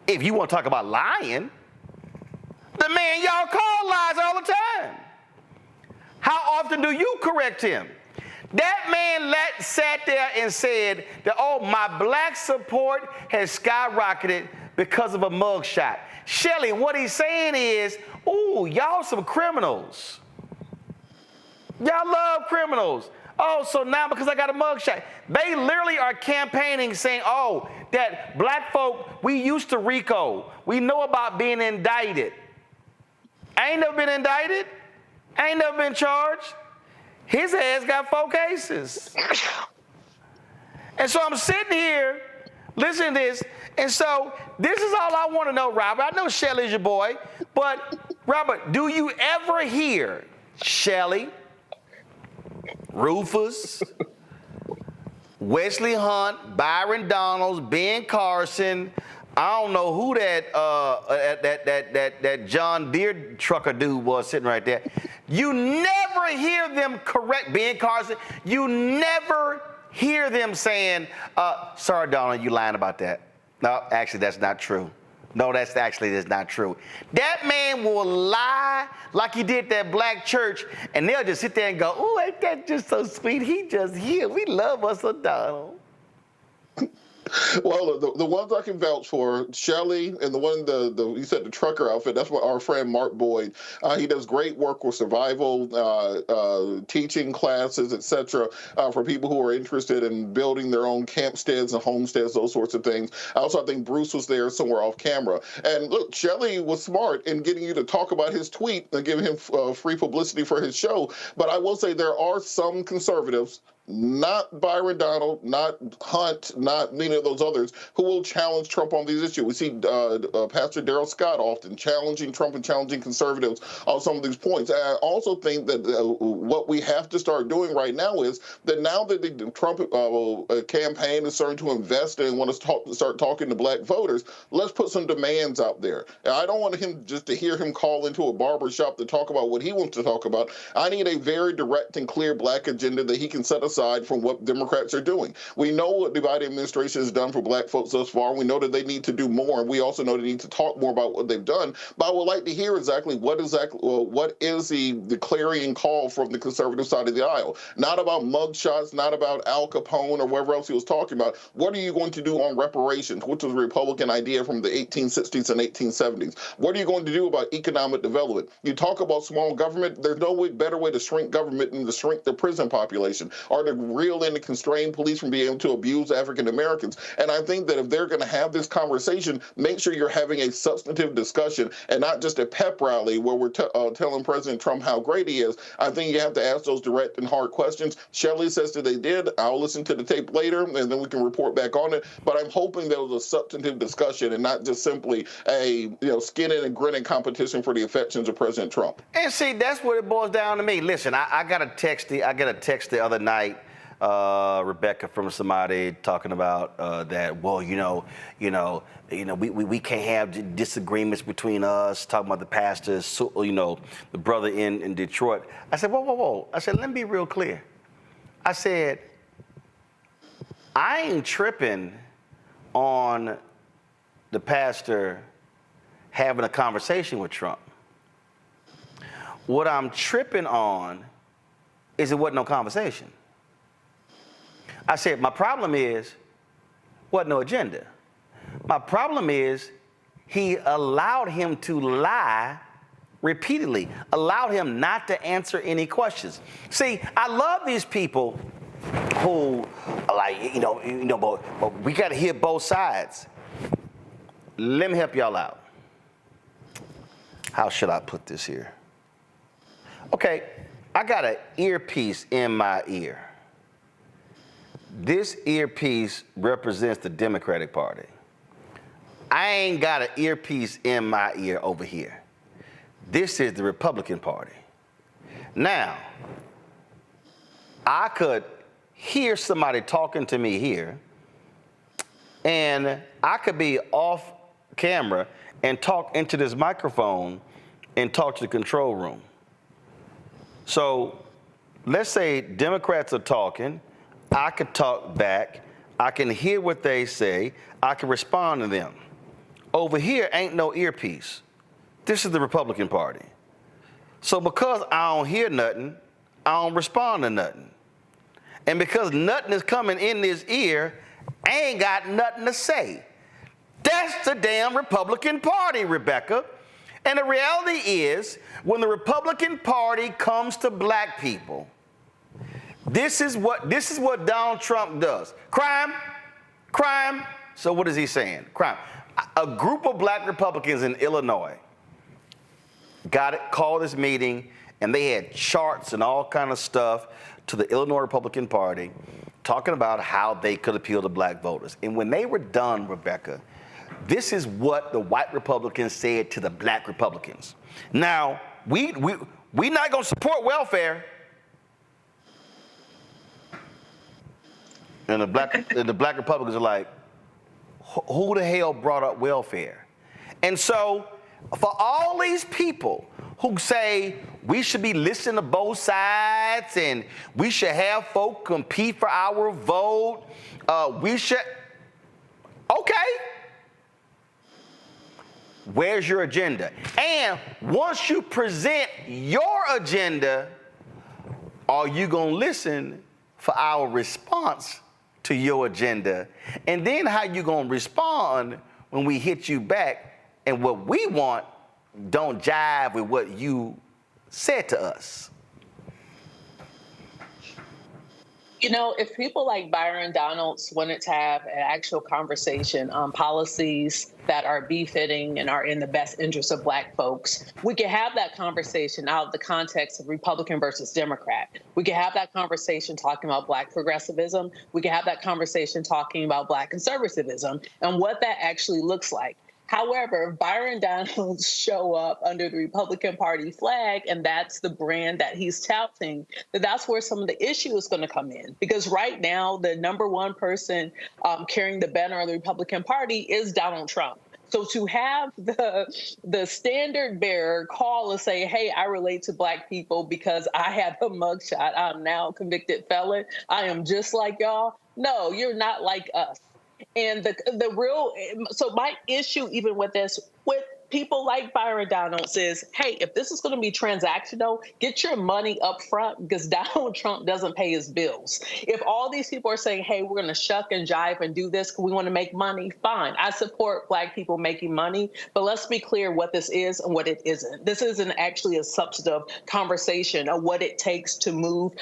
if you want to talk about lying, the man y'all call lies all the time. How often do you correct him? That man sat there and said that, oh, my black support has skyrocketed because of a mugshot. Shelley, what he's saying is, ooh, y'all some criminals. Y'all love criminals. Oh, so now because I got a mugshot. They literally are campaigning saying, oh, that black folk, we used to RICO. We know about being indicted. I ain't never been indicted. I ain't never been charged. His ass got 4 cases. And so I'm sitting here listening to this. And so this is all I want to know, Robert. I know Shelley's your boy. But, Robert, do you ever hear Shelley, Rufus, Wesley Hunt, Byron Donalds, Ben Carson, I don't know who that John Deere trucker dude was sitting right there. You never hear them correct Ben Carson. You never hear them saying, sorry, Donald, you lying about that. No, actually, that's not true. No, that's not true. That man will lie like he did that black church, and they'll just sit there and go, "Ooh, ain't that just so sweet? He just here. We love us a Donald." Well, the ones I can vouch for, Shelley, and the one, you said the trucker outfit, that's what our friend Mark Boyd. He does great work with survival, teaching classes, etc., for people who are interested in building their own campsteads and homesteads, those sorts of things. I think Bruce was there somewhere off camera. And look, Shelley was smart in getting you to talk about his tweet and giving him free publicity for his show. But I will say there are some conservatives, not Byron Donald, not Hunt, not any of those others, who will challenge Trump on these issues. We see Pastor Darrell Scott often challenging Trump and challenging conservatives on some of these points. I also think that what we have to start doing right now is that now that the Trump campaign is starting to invest and want to start talking to black voters, let's put some demands out there. And I don't want him just to hear him call into a barbershop to talk about what he wants to talk about. I need a very direct and clear black agenda that he can set aside from what Democrats are doing. We know what the Biden administration has done for black folks thus far. We know that they need to do more, and we also know they need to talk more about what they've done. But I would like to hear exactly what is the clarion call from the conservative side of the aisle. Not about mugshots, not about Al Capone or whatever else he was talking about. What are you going to do on reparations, which was a Republican idea from the 1860s and 1870s? What are you going to do about economic development? You talk about small government. There's no better way to shrink government than to shrink the prison population or to reel in and constrain police from being able to abuse African Americans. And I think that if they're going to have this conversation, make sure you're having a substantive discussion and not just a pep rally where we're telling President Trump how great he is. I think you have to ask those direct and hard questions. Shelley says that they did. I'll listen to the tape later, and then we can report back on it. But I'm hoping there was a substantive discussion and not just simply a skinning and grinning competition for the affections of President Trump. And see, that's what it boils down to me. Listen, I got a text the other night, Rebecca, from somebody talking about that. Well, we can't have disagreements between us. Talking about the pastors, the brother in Detroit. I said, whoa. I said, let me be real clear. I said, I ain't tripping on the pastor having a conversation with Trump. What I'm tripping on is it wasn't no conversation. I said, my problem is, wasn't no agenda. My problem is he allowed him to lie repeatedly, allowed him not to answer any questions. See, I love these people who are like, but we got to hear both sides. Let me help y'all out. How should I put this here? Okay, I got an earpiece in my ear. This earpiece represents the Democratic Party. I ain't got an earpiece in my ear over here. This is the Republican Party. Now, I could hear somebody talking to me here, and I could be off camera and talk into this microphone and talk to the control room. So let's say Democrats are talking, I could talk back, I can hear what they say, I can respond to them. Over here ain't no earpiece. This is the Republican Party. So because I don't hear nothing, I don't respond to nothing. And because nothing is coming in this ear, I ain't got nothing to say. That's the damn Republican Party, Rebecca. And the reality is, when the Republican Party comes to black people, this is what Donald Trump does. Crime. So what is he saying? Crime. A group of black Republicans in Illinois called this meeting, and they had charts and all kind of stuff to the Illinois Republican Party talking about how they could appeal to black voters. And when they were done, Rebecca, this is what the white Republicans said to the black Republicans. Now, we not going to support welfare. And the black Republicans are like, who the hell brought up welfare? And so for all these people who say we should be listening to both sides and we should have folk compete for our vote, okay. Where's your agenda? And once you present your agenda, are you going to listen for our response to your agenda? And then how you going to respond when we hit you back and what we want don't jive with what you said to us? If people like Byron Donalds wanted to have an actual conversation on policies that are befitting and are in the best interest of black folks, we could have that conversation out of the context of Republican versus Democrat. We could have that conversation talking about black progressivism. We could have that conversation talking about black conservatism and what that actually looks like. However, if Byron Donalds show up under the Republican Party flag, and that's the brand that he's touting, that's where some of the issue is going to come in. Because right now, the number one person carrying the banner of the Republican Party is Donald Trump. So to have the standard bearer call and say, hey, I relate to black people because I have a mugshot, I'm now a convicted felon, I am just like y'all. No, you're not like us. And so my issue even with this, with people like Byron Donald says, hey, if this is going to be transactional, get your money up front because Donald Trump doesn't pay his bills. If all these people are saying, hey, we're going to shuck and jive and do this because we want to make money, fine. I support Black people making money, but let's be clear what this is and what it isn't. This isn't actually a substantive conversation of what it takes to move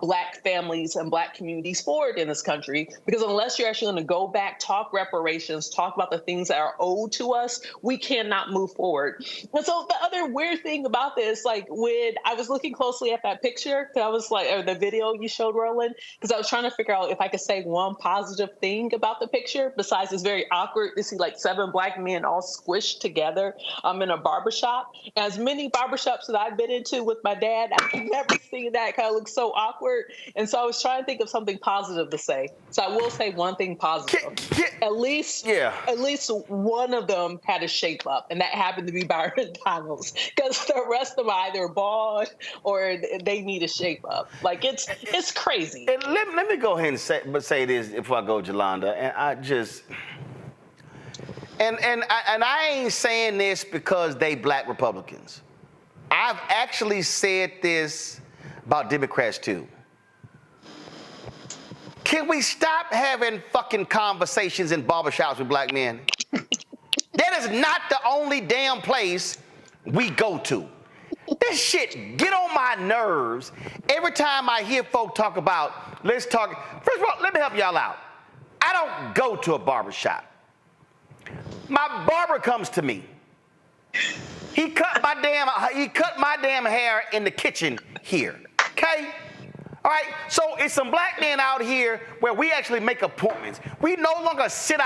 Black families and Black communities forward in this country, because unless you're actually going to go back, talk reparations, talk about the things that are owed to us, we cannot move forward. And so the other weird thing about this, like when I was looking closely at that picture, I was like, or the video you showed, Roland, because I was trying to figure out if I could say one positive thing about the picture, besides it's very awkward to see like 7 Black men all squished together in a barbershop. As many barbershops that I've been into with my dad, I've never seen that kind of look so awkward. And so I was trying to think of something positive to say. So I will say one thing positive. At least one of them had a shape up, and that happened to be Byron Donalds, because the rest of them are either bald or they need a shape up. Like it's crazy. And let me go ahead and say this before I go, Jolanda. And I just and I ain't saying this because they Black Republicans. I've actually said this about Democrats too. Can we stop having fucking conversations in barbershops with Black men? That is not the only damn place we go to. This shit get on my nerves every time I hear folk talk about, let's talk. First of all, let me help y'all out. I don't go to a barbershop. My barber comes to me. He cut my damn hair in the kitchen here, okay? All right, so it's some Black men out here where we actually make appointments. We no longer sit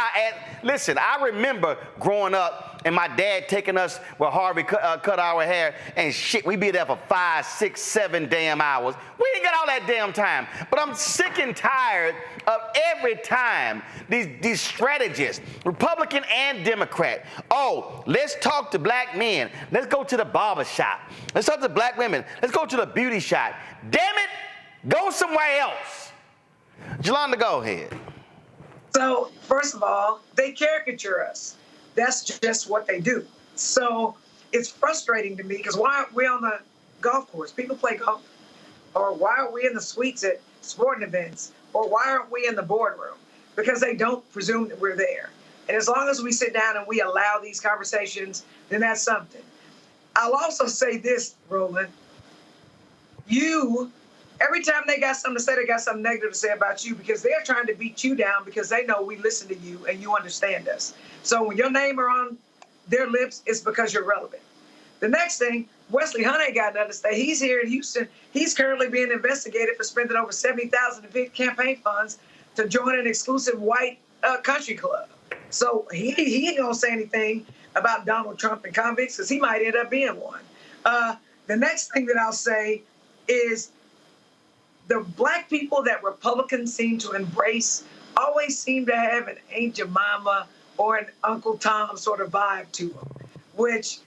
listen, I remember growing up and my dad taking us where Harvey cut our hair and shit, we be there for 5, 6, 7 damn hours. We ain't got all that damn time. But I'm sick and tired of every time these strategists, Republican and Democrat, oh, let's talk to Black men. Let's go to the barber shop. Let's talk to Black women. Let's go to the beauty shop. Damn it. Go somewhere else. Jolanda, go ahead. So, first of all, they caricature us. That's just what they do. So, it's frustrating to me because why aren't we on the golf course? People play golf. Or why aren't we in the suites at sporting events? Or why aren't we in the boardroom? Because they don't presume that we're there. And as long as we sit down and we allow these conversations, then that's something. I'll also say this, Roland. Every time they got something to say, they got something negative to say about you because they're trying to beat you down because they know we listen to you and you understand us. So when your name are on their lips, it's because you're relevant. The next thing, Wesley Hunt ain't got nothing to say. He's here in Houston. He's currently being investigated for spending over $70,000 in campaign funds to join an exclusive white country club. So he ain't gonna say anything about Donald Trump and convicts because he might end up being one. The next thing that I'll say is the Black people that Republicans seem to embrace always seem to have an Aunt Jemima or an Uncle Tom sort of vibe to them, which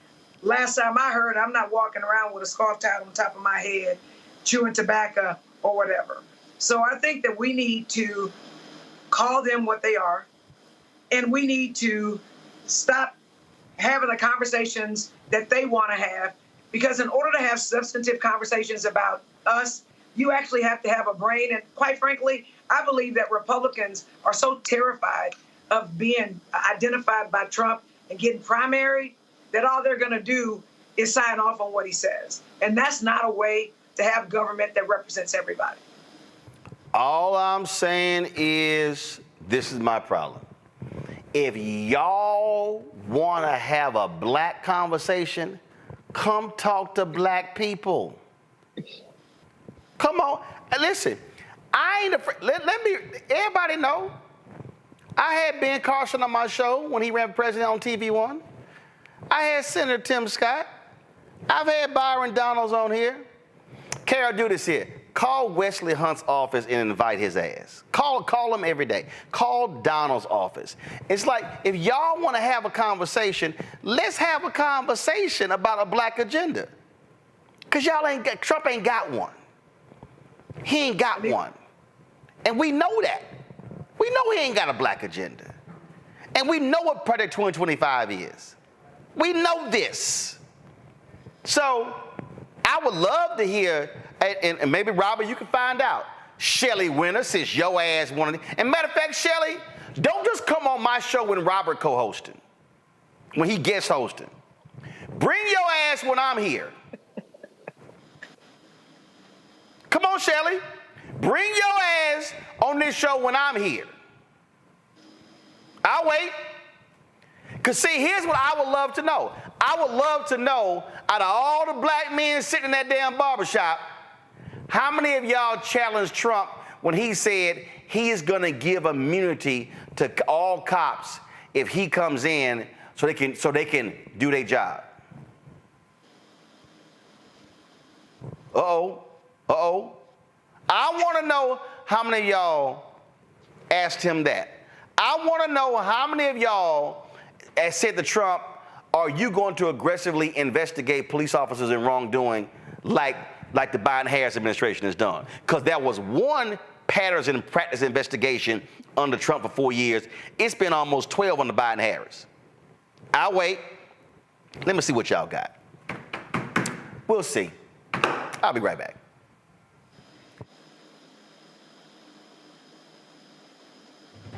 last time I heard, I'm not walking around with a scarf tied on top of my head, chewing tobacco or whatever. So I think that we need to call them what they are, and we need to stop having the conversations that they want to have, because in order to have substantive conversations about us, you actually have to have a brain. And quite frankly, I believe that Republicans are so terrified of being identified by Trump and getting primary that all they're going to do is sign off on what he says. And that's not a way to have government that represents everybody. All I'm saying is this is my problem. If y'all want to have a Black conversation, come talk to Black people. Come on. Listen, I ain't afraid. Everybody know. I had Ben Carson on my show when he ran for president on TV1. I had Senator Tim Scott. I've had Byron Donalds on here. Carol, do this here. Call Wesley Hunt's office and invite his ass. Call him every day. Call Donald's office. It's like, if y'all want to have a conversation, let's have a conversation about a Black agenda. Because Trump ain't got one. He ain't got one. And we know that. We know he ain't got a Black agenda. And we know what Project 2025 is. We know this. So I would love to hear, and maybe Robert, you can find out. Shelly Winter, since your ass wanted it. And matter of fact, Shelly, don't just come on my show when Robert co-hosting, when he guest hosting. Bring your ass when I'm here. Come on, Shelly. Bring your ass on this show when I'm here. I'll wait. Because, see, here's what I would love to know. I would love to know, out of all the black men sitting in that damn barbershop, how many of y'all challenged Trump when he said he is going to give immunity to all cops if he comes in so they can do their job? Uh-oh. Uh-oh. I want to know how many of y'all asked him that. I want to know how many of y'all said to Trump, are you going to aggressively investigate police officers in wrongdoing like the Biden-Harris administration has done? Because that was one patterns and practice investigation under Trump for 4 years. It's been almost 12 under Biden-Harris. I'll wait. Let me see what y'all got. We'll see. I'll be right back.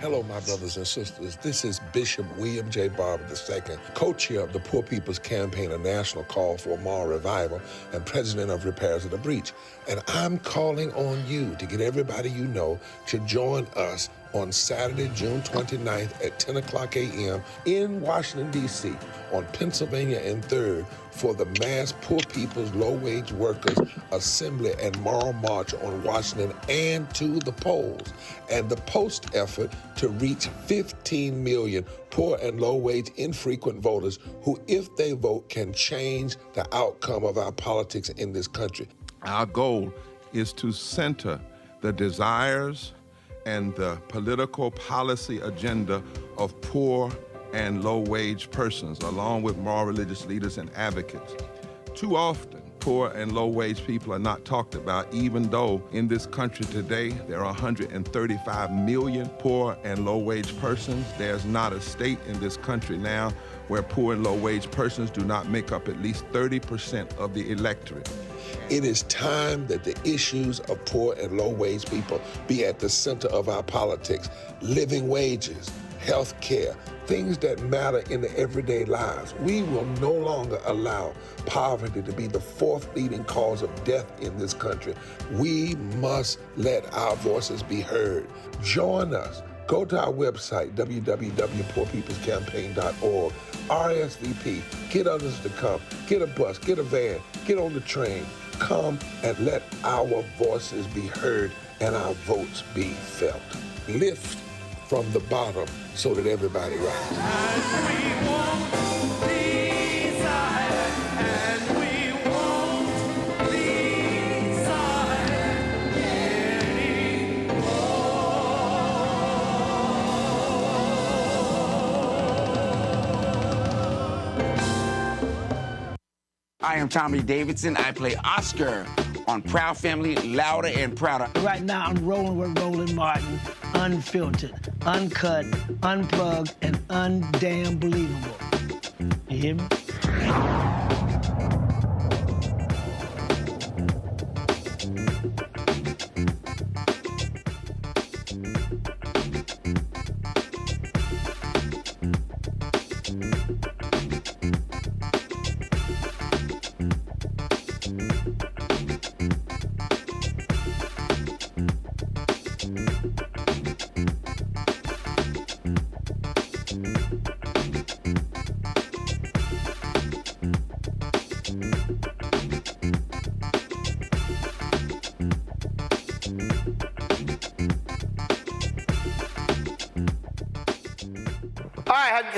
Hello, my brothers and sisters. This is Bishop William J. Barber II, co-chair of the Poor People's Campaign, a national call for moral revival, and president of Repairs of the Breach. And I'm calling on you to get everybody you know to join us on Saturday, June 29th at 10 o'clock a.m. in Washington, D.C. on Pennsylvania and 3rd for the mass Poor People's Low-Wage Workers Assembly and Moral March on Washington and to the polls, and the post effort to reach 15 million poor and low-wage infrequent voters who, if they vote, can change the outcome of our politics in this country. Our goal is to center the desires and the political policy agenda of poor and low-wage persons, along with moral religious leaders and advocates. Too often, poor and low-wage people are not talked about, even though in this country today, there are 135 million poor and low-wage persons. There's not a state in this country now where poor and low-wage persons do not make up at least 30% of the electorate. It is time that the issues of poor and low-wage people be at the center of our politics. Living wages, health care, things that matter in the everyday lives. We will no longer allow poverty to be the fourth leading cause of death in this country. We must let our voices be heard. Join us. Go to our website, www.poorpeoplescampaign.org. RSVP. Get others to come. Get a bus. Get a van. Get on the train. Come and let our voices be heard and our votes be felt. Lift from the bottom so that everybody rises. I am Tommy Davidson. I play Oscar on Proud Family, Louder and Prouder. Right now, I'm rolling with Roland Martin, unfiltered, uncut, unplugged, and undamn believable. You hear me?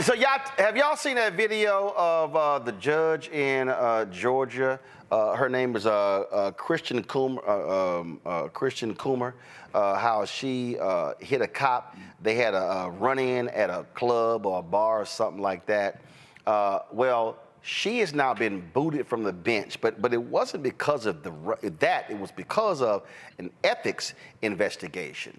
So have y'all seen that video of the judge in Georgia? Her name is Christian Coomer. How she hit a cop. They had a run-in at a club or a bar or something like that. Well, she has now been booted from the bench, but it wasn't because of that. It was because of an ethics investigation.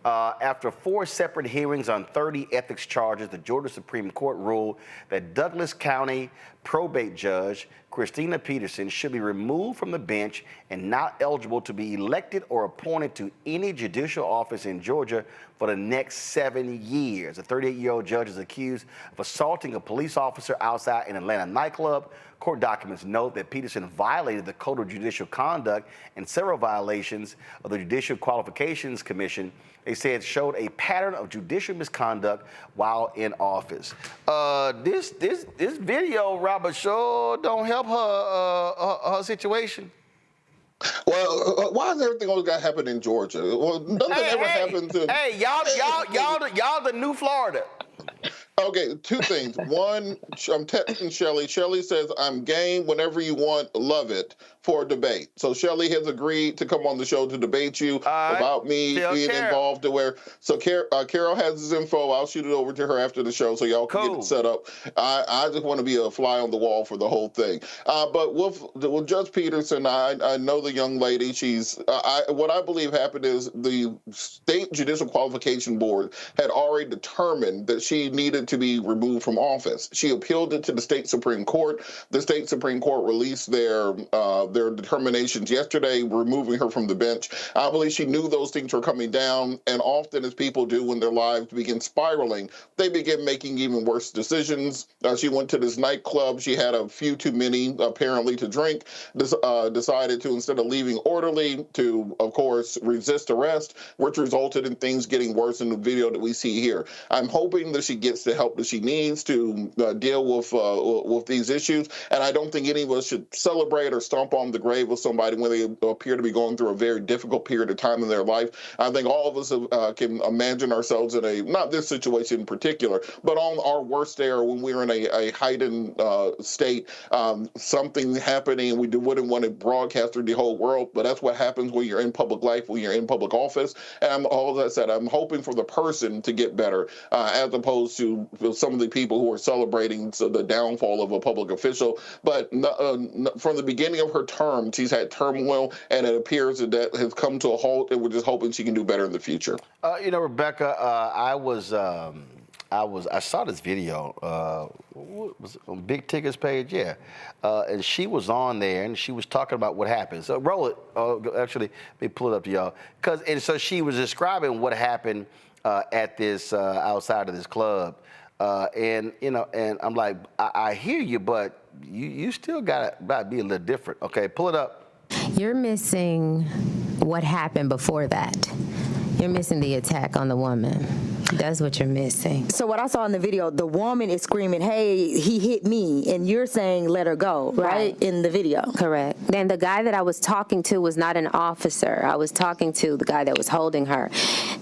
After 4 separate hearings on 30 ethics charges, the Georgia Supreme Court ruled that Douglas County probate judge Christina Peterson should be removed from the bench and not eligible to be elected or appointed to any judicial office in Georgia for the next 7 years. The 38-year-old judge is accused of assaulting a police officer outside an Atlanta nightclub. Court documents note that Peterson violated the Code of Judicial Conduct and several violations of the Judicial Qualifications Commission. They said showed a pattern of judicial misconduct while in office. This video, Robert, sure don't help her situation. Well, why is everything always got to happen in Georgia? Well, nothing ever happens in. Hey, y'all the new Florida. Okay, 2 things. One, I'm texting Shelly. Shelly says, I'm game whenever you want, love it, for a debate. So Shelly has agreed to come on the show to debate you about me being involved to where. So Carol has his info. I'll shoot it over to her after the show so y'all can get it set up. I just want to be a fly on the wall for the whole thing. But with Judge Peterson, I know the young lady. She's what I believe happened is the State Judicial Qualification Board had already determined that she needed to be removed from office. She appealed it to the state Supreme Court. The state Supreme Court released their determinations yesterday, removing her from the bench. I believe she knew those things were coming down, and often, as people do when their lives begin spiraling, they begin making even worse decisions. She went to this nightclub. She had a few too many, apparently, to drink. Decided to, instead of leaving orderly, to, of course, resist arrest, which resulted in things getting worse in the video that we see here. I'm hoping that she gets the help that she needs to deal with these issues, and I don't think any of us should celebrate or stomp on the grave of somebody when they appear to be going through a very difficult period of time in their life. I think all of us can imagine ourselves in a, not this situation in particular, but on our worst day or when we're in a heightened state, something happening, and we wouldn't want to broadcast through the whole world, but that's what happens when you're in public life, when you're in public office. And all that said, I'm hoping for the person to get better, as opposed to some of the people who are celebrating the downfall of a public official. But from the beginning of her term, she's had turmoil, and it appears that has come to a halt, and we're just hoping she can do better in the future. Rebecca, I saw this video, was it on Big Ticket's page? Yeah. And she was on there, and she was talking about what happened. So roll it. Actually, let me pull it up to y'all. And so she was describing what happened at this, outside of this club. And I'm like, I hear you, but you still gotta be a little different. Okay, pull it up. You're missing what happened before that. You're missing the attack on the woman. That's what you're missing. So what I saw in the video, the woman is screaming, hey, he hit me, and you're saying let her go, right? In the video. Correct. Then the guy that I was talking to was not an officer. I was talking to the guy that was holding her.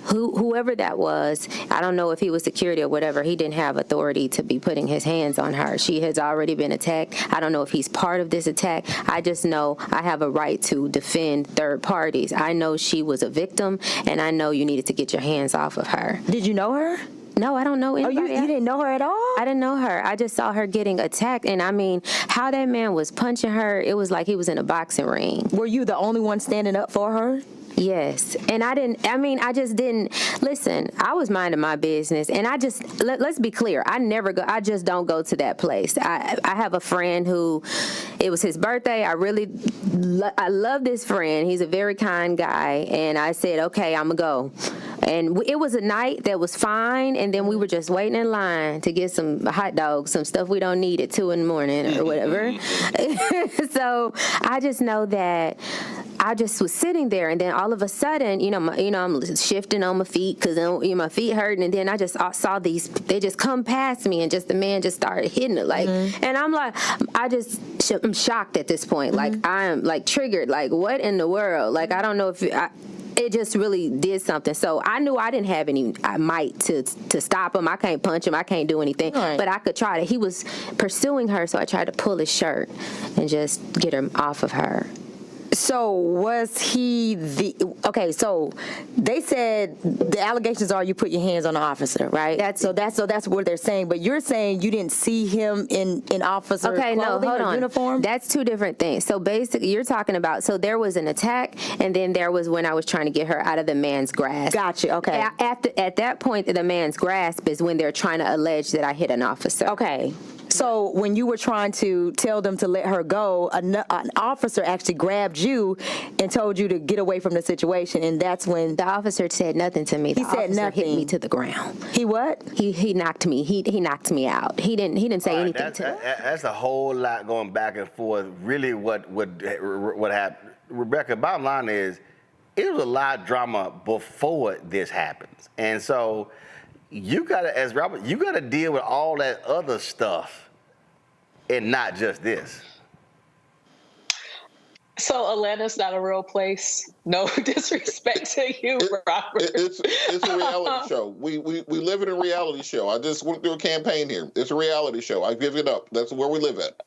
Whoever that was, I don't know if he was security or whatever, he didn't have authority to be putting his hands on her. She has already been attacked. I don't know if he's part of this attack. I just know I have a right to defend third parties. I know she was a victim, and I know you needed to get your hands off of her. Did you know her? No, I don't know anybody. Oh, you didn't know her at all? I didn't know her. I just saw her getting attacked, and I mean, how that man was punching her, it was like he was in a boxing ring. Were you the only one standing up for her? Yes. And I just didn't, listen, I was minding my business, and let's be clear, I just don't go to that place. I have a friend who, it was his birthday. I love this friend. He's a very kind guy, and I said, okay, I'm gonna go. And it was a night that was fine, and then we were just waiting in line to get some hot dogs, some stuff we don't need at 2 a.m. or whatever. So I just know that I just was sitting there, and then all of a sudden, I'm shifting on my feet because my feet hurting, and then I just saw they just come past me, and just the man just started hitting it, like, and I'm like, I'm shocked at this point, like I'm like triggered, like what in the world, like I don't know if it just really did something. So I knew I didn't have any might to stop him. I can't punch him. I can't do anything. Right. But I could try to. He was pursuing her, so I tried to pull his shirt and just get him off of her. So was he okay, so they said the allegations are you put your hands on the officer, right? So that's what they're saying, but you're saying you didn't see him in officer clothing or uniform? That's two different things. So basically you're talking about, so there was an attack and then there was when I was trying to get her out of the man's grasp. Gotcha, okay. At that point, the man's grasp is when they're trying to allege that I hit an officer. Okay. So when you were trying to tell them to let her go, an officer actually grabbed you and told you to get away from the situation, and that's when the officer said nothing to me. He said nothing. Hit me to the ground. He what? He knocked me. He knocked me out. He didn't say anything to me. That's a whole lot going back and forth. Really, what happened, Rebecca? Bottom line is, it was a lot of drama before this happens, and so you gotta, as Robert, you gotta deal with all that other stuff. And not just this. So Atlanta's not a real place. No disrespect to you, Robert. It's a reality show. We live in a reality show. I just went through a campaign here. It's a reality show. I give it up. That's where we live at.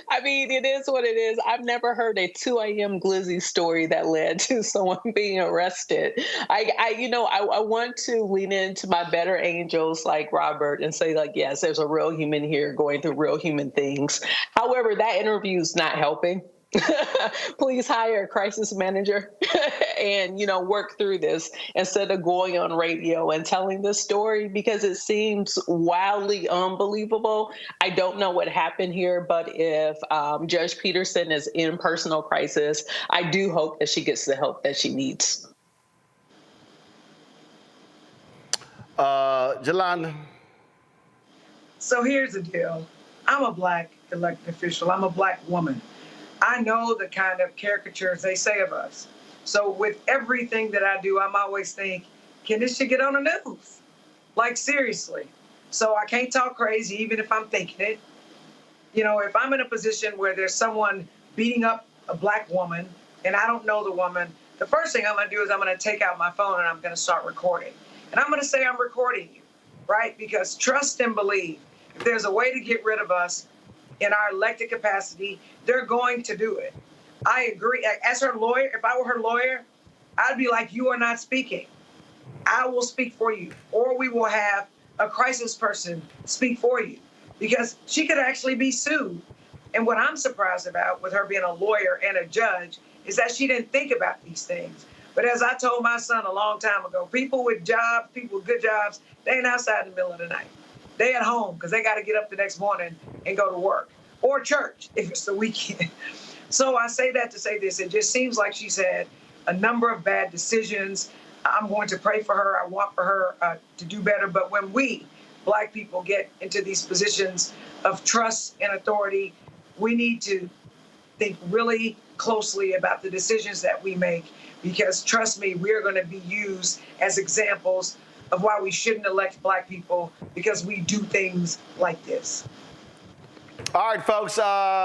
I mean, it is what it is. I've never heard a 2 a.m. glizzy story that led to someone being arrested. I want to lean into my better angels like Robert and say, like, yes, there's a real human here going through real human things. However, that interview is not helping. Please hire a crisis manager and, work through this instead of going on radio and telling this story because it seems wildly unbelievable. I don't know what happened here, but if Judge Peterson is in personal crisis, I do hope that she gets the help that she needs. Jolanda. So here's the deal. I'm a Black elected official. I'm a Black woman. I know the kind of caricatures they say of us. So with everything that I do, I'm always think, can this shit get on the news? Like, seriously. So I can't talk crazy, even if I'm thinking it. If I'm in a position where there's someone beating up a Black woman and I don't know the woman, the first thing I'm going to do is I'm going to take out my phone and I'm going to start recording. And I'm going to say I'm recording you, right? Because trust and believe. If there's a way to get rid of us in our elected capacity, they're going to do it. I agree. As her lawyer, if I were her lawyer, I'd be like, you are not speaking. I will speak for you. Or we will have a crisis person speak for you because she could actually be sued. And what I'm surprised about with her being a lawyer and a judge is that she didn't think about these things. But as I told my son a long time ago, people with jobs, people with good jobs, they ain't outside in the middle of the night. They at home because they got to get up the next morning and go to work or church if it's the weekend. So I say that to say this. It just seems like she's had a number of bad decisions. I'm going to pray for her. I want for her to do better. But when we, Black people, get into these positions of trust and authority, we need to think really closely about the decisions that we make because, trust me, we're going to be used as examples of why we shouldn't elect Black people because we do things like this. All right, folks,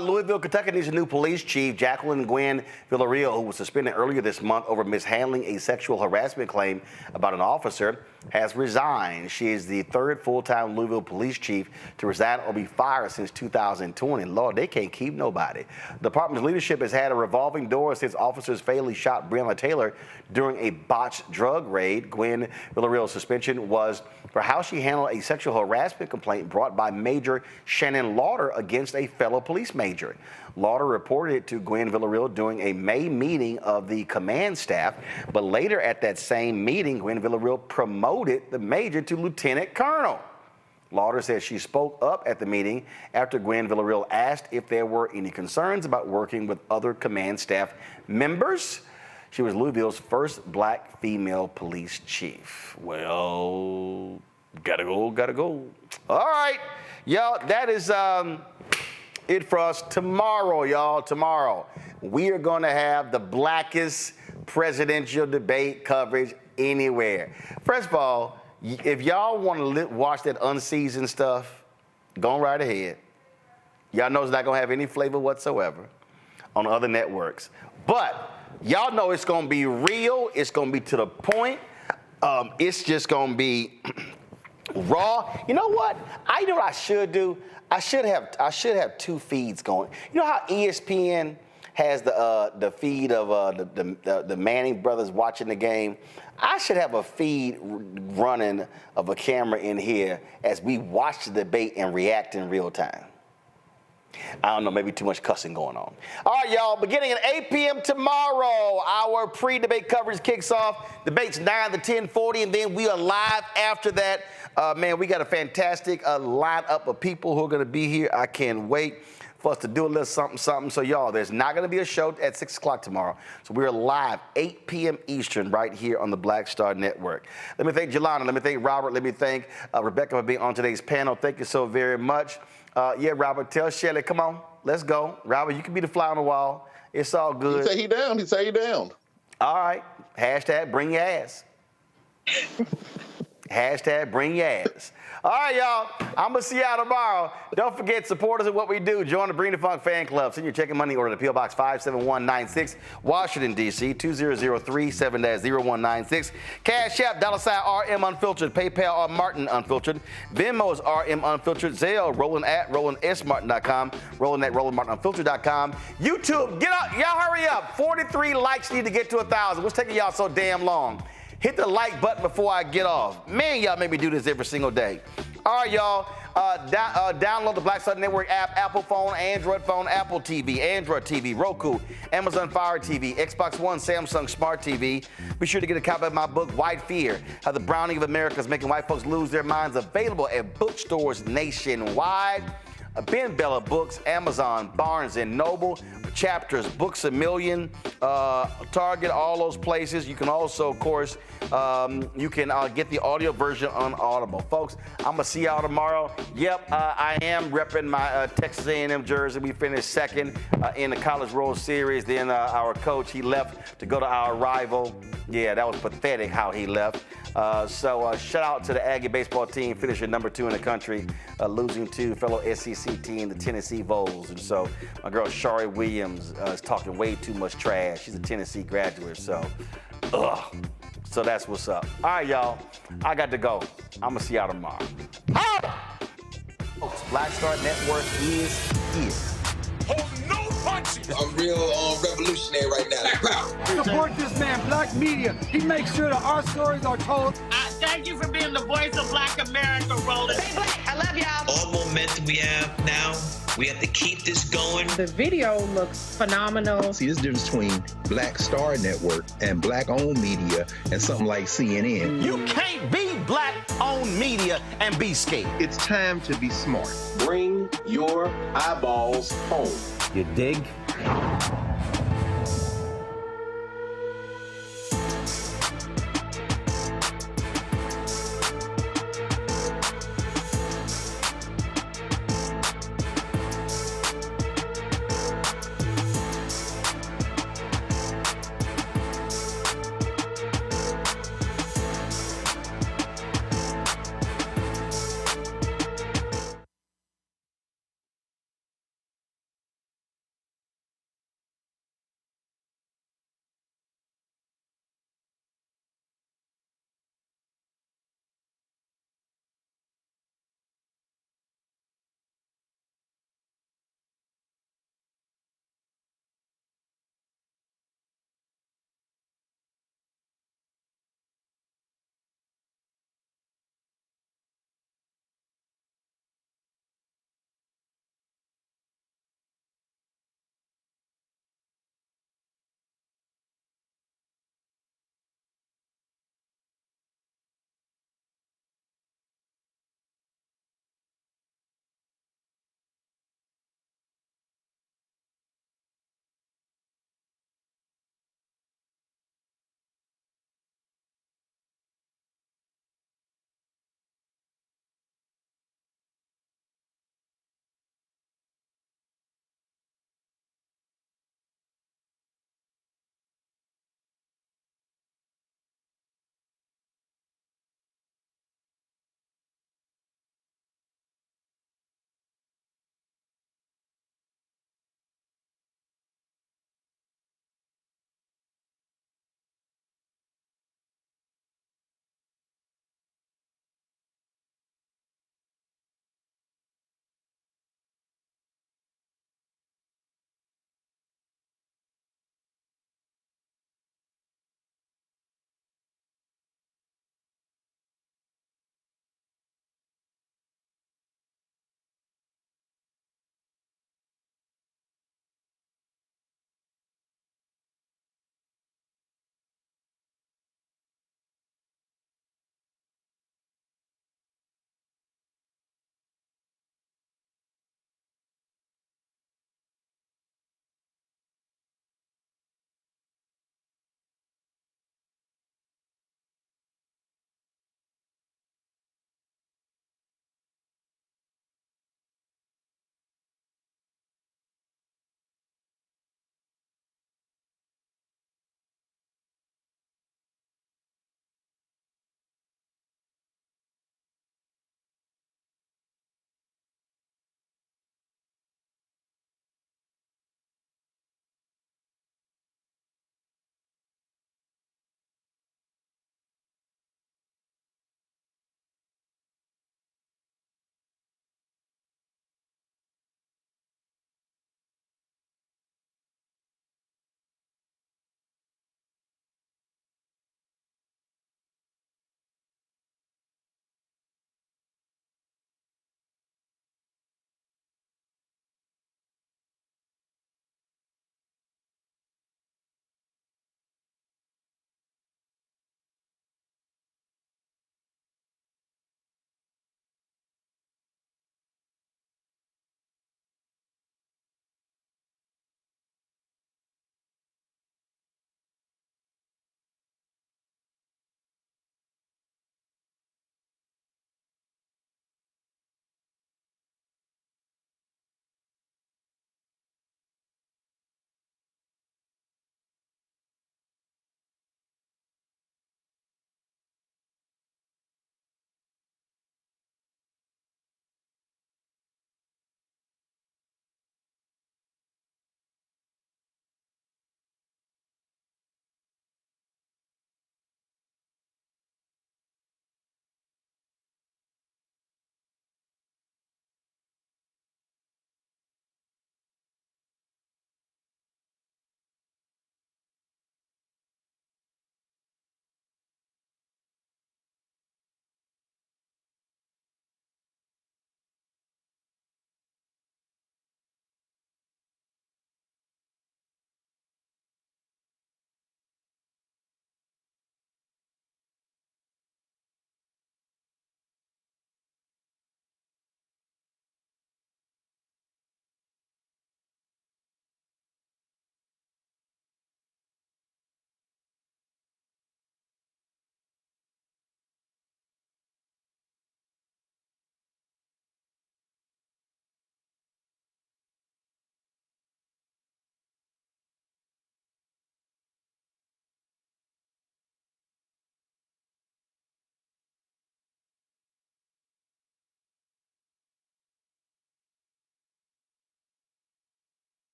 Louisville, Kentucky needs a new police chief. Jacqueline Gwen Villarreal, who was suspended earlier this month over mishandling a sexual harassment claim about an officer, has resigned. She is the third full-time Louisville police chief to resign or be fired since 2020. Lord, they can't keep nobody. The department's leadership has had a revolving door since officers fatally shot Breonna Taylor during a botched drug raid. Gwen Villarreal's suspension was for how she handled a sexual harassment complaint brought by Major Shannon Lauder against a fellow police major. Lauder reported it to Gwen Villarreal during a May meeting of the command staff, but later at that same meeting, Gwen Villarreal promoted the major to lieutenant colonel. Lauder said she spoke up at the meeting after Gwen Villarreal asked if there were any concerns about working with other command staff members. She was Louisville's first Black female police chief. Well, gotta go. All right, y'all, that is it for us. Tomorrow, y'all, tomorrow, we are going to have the blackest presidential debate coverage anywhere. First of all, if y'all want to watch that unseasoned stuff, go right ahead. Y'all know it's not going to have any flavor whatsoever on other networks. But y'all know it's going to be real. It's going to be to the point. It's just going to be Raw. You know what? You know what I should do? I should have two feeds going. You know how ESPN has the feed of the Manning brothers watching the game? I should have a feed running of a camera in here as we watch the debate and react in real time. I don't know, maybe too much cussing going on. All right, y'all, beginning at 8 p.m. tomorrow, our pre-debate coverage kicks off. Debates 9 to 10:40, and then we are live after that. Man, we got a fantastic lineup of people who are going to be here. I can't wait for us to do a little something. So, y'all, there's not going to be a show at 6 o'clock tomorrow. So we're live 8 p.m. Eastern right here on the Black Star Network. Let me thank Jelana. Let me thank Robert. Let me thank Rebecca for being on today's panel. Thank you so very much. Yeah, Robert, tell Shelly, come on, let's go. Robert, you can be the fly on the wall. It's all good. He say he down. He say he down. All right. Hashtag bring your ass. Hashtag bring your ass. All right, y'all. I'm going to see y'all tomorrow. Don't forget, supporters of what we do. Join the Bring the Funk fan club. Send your check and money order to P.O. Box 57196, Washington, D.C., 2003 7-0196. Cash App, $RM Unfiltered. PayPal, R Martin Unfiltered. Venmo is RM Unfiltered. Zelle, Roland at RolandSMartin.com. Roland at RolandMartinUnfiltered.com. YouTube, get up. Y'all hurry up. 43 likes need to get to 1,000. What's taking y'all so damn long? Hit the like button before I get off. Man, y'all make me do this every single day. All right, y'all. Download the Black Star Network app, Apple phone, Android phone, Apple TV, Android TV, Roku, Amazon Fire TV, Xbox One, Samsung Smart TV. Be sure to get a copy of my book, White Fear, How the Browning of America is Making White Folks Lose Their Minds, available at bookstores nationwide. Ben Bella Books, Amazon, Barnes & Noble, Chapters, Books A Million, Target, all those places. You can also, of course, you can get the audio version on Audible. Folks, I'm going to see y'all tomorrow. Yep, I am repping my Texas A&M jersey. We finished second in the College World Series. Then our coach, he left to go to our rival. Yeah, that was pathetic how he left. So shout out to the Aggie baseball team, finishing number 2 in the country, losing to fellow SEC team, the Tennessee Vols. And so my girl Shari Williams is talking way too much trash. She's a Tennessee graduate, so so that's what's up. All right, y'all, I got to go. I'm gonna see y'all tomorrow. Folks, Black Star Network is here. I'm real revolutionary right now. Support this man, Black Media. He makes sure that our stories are told. Thank you for being the voice of Black America, Roland. Stay black. I love y'all. All momentum we have now, we have to keep this going. The video looks phenomenal. See, there's a difference between Black Star Network and black-owned media and something like CNN. You can't be black-owned media and be scared. It's time to be smart. Bring your eyeballs home. You dig?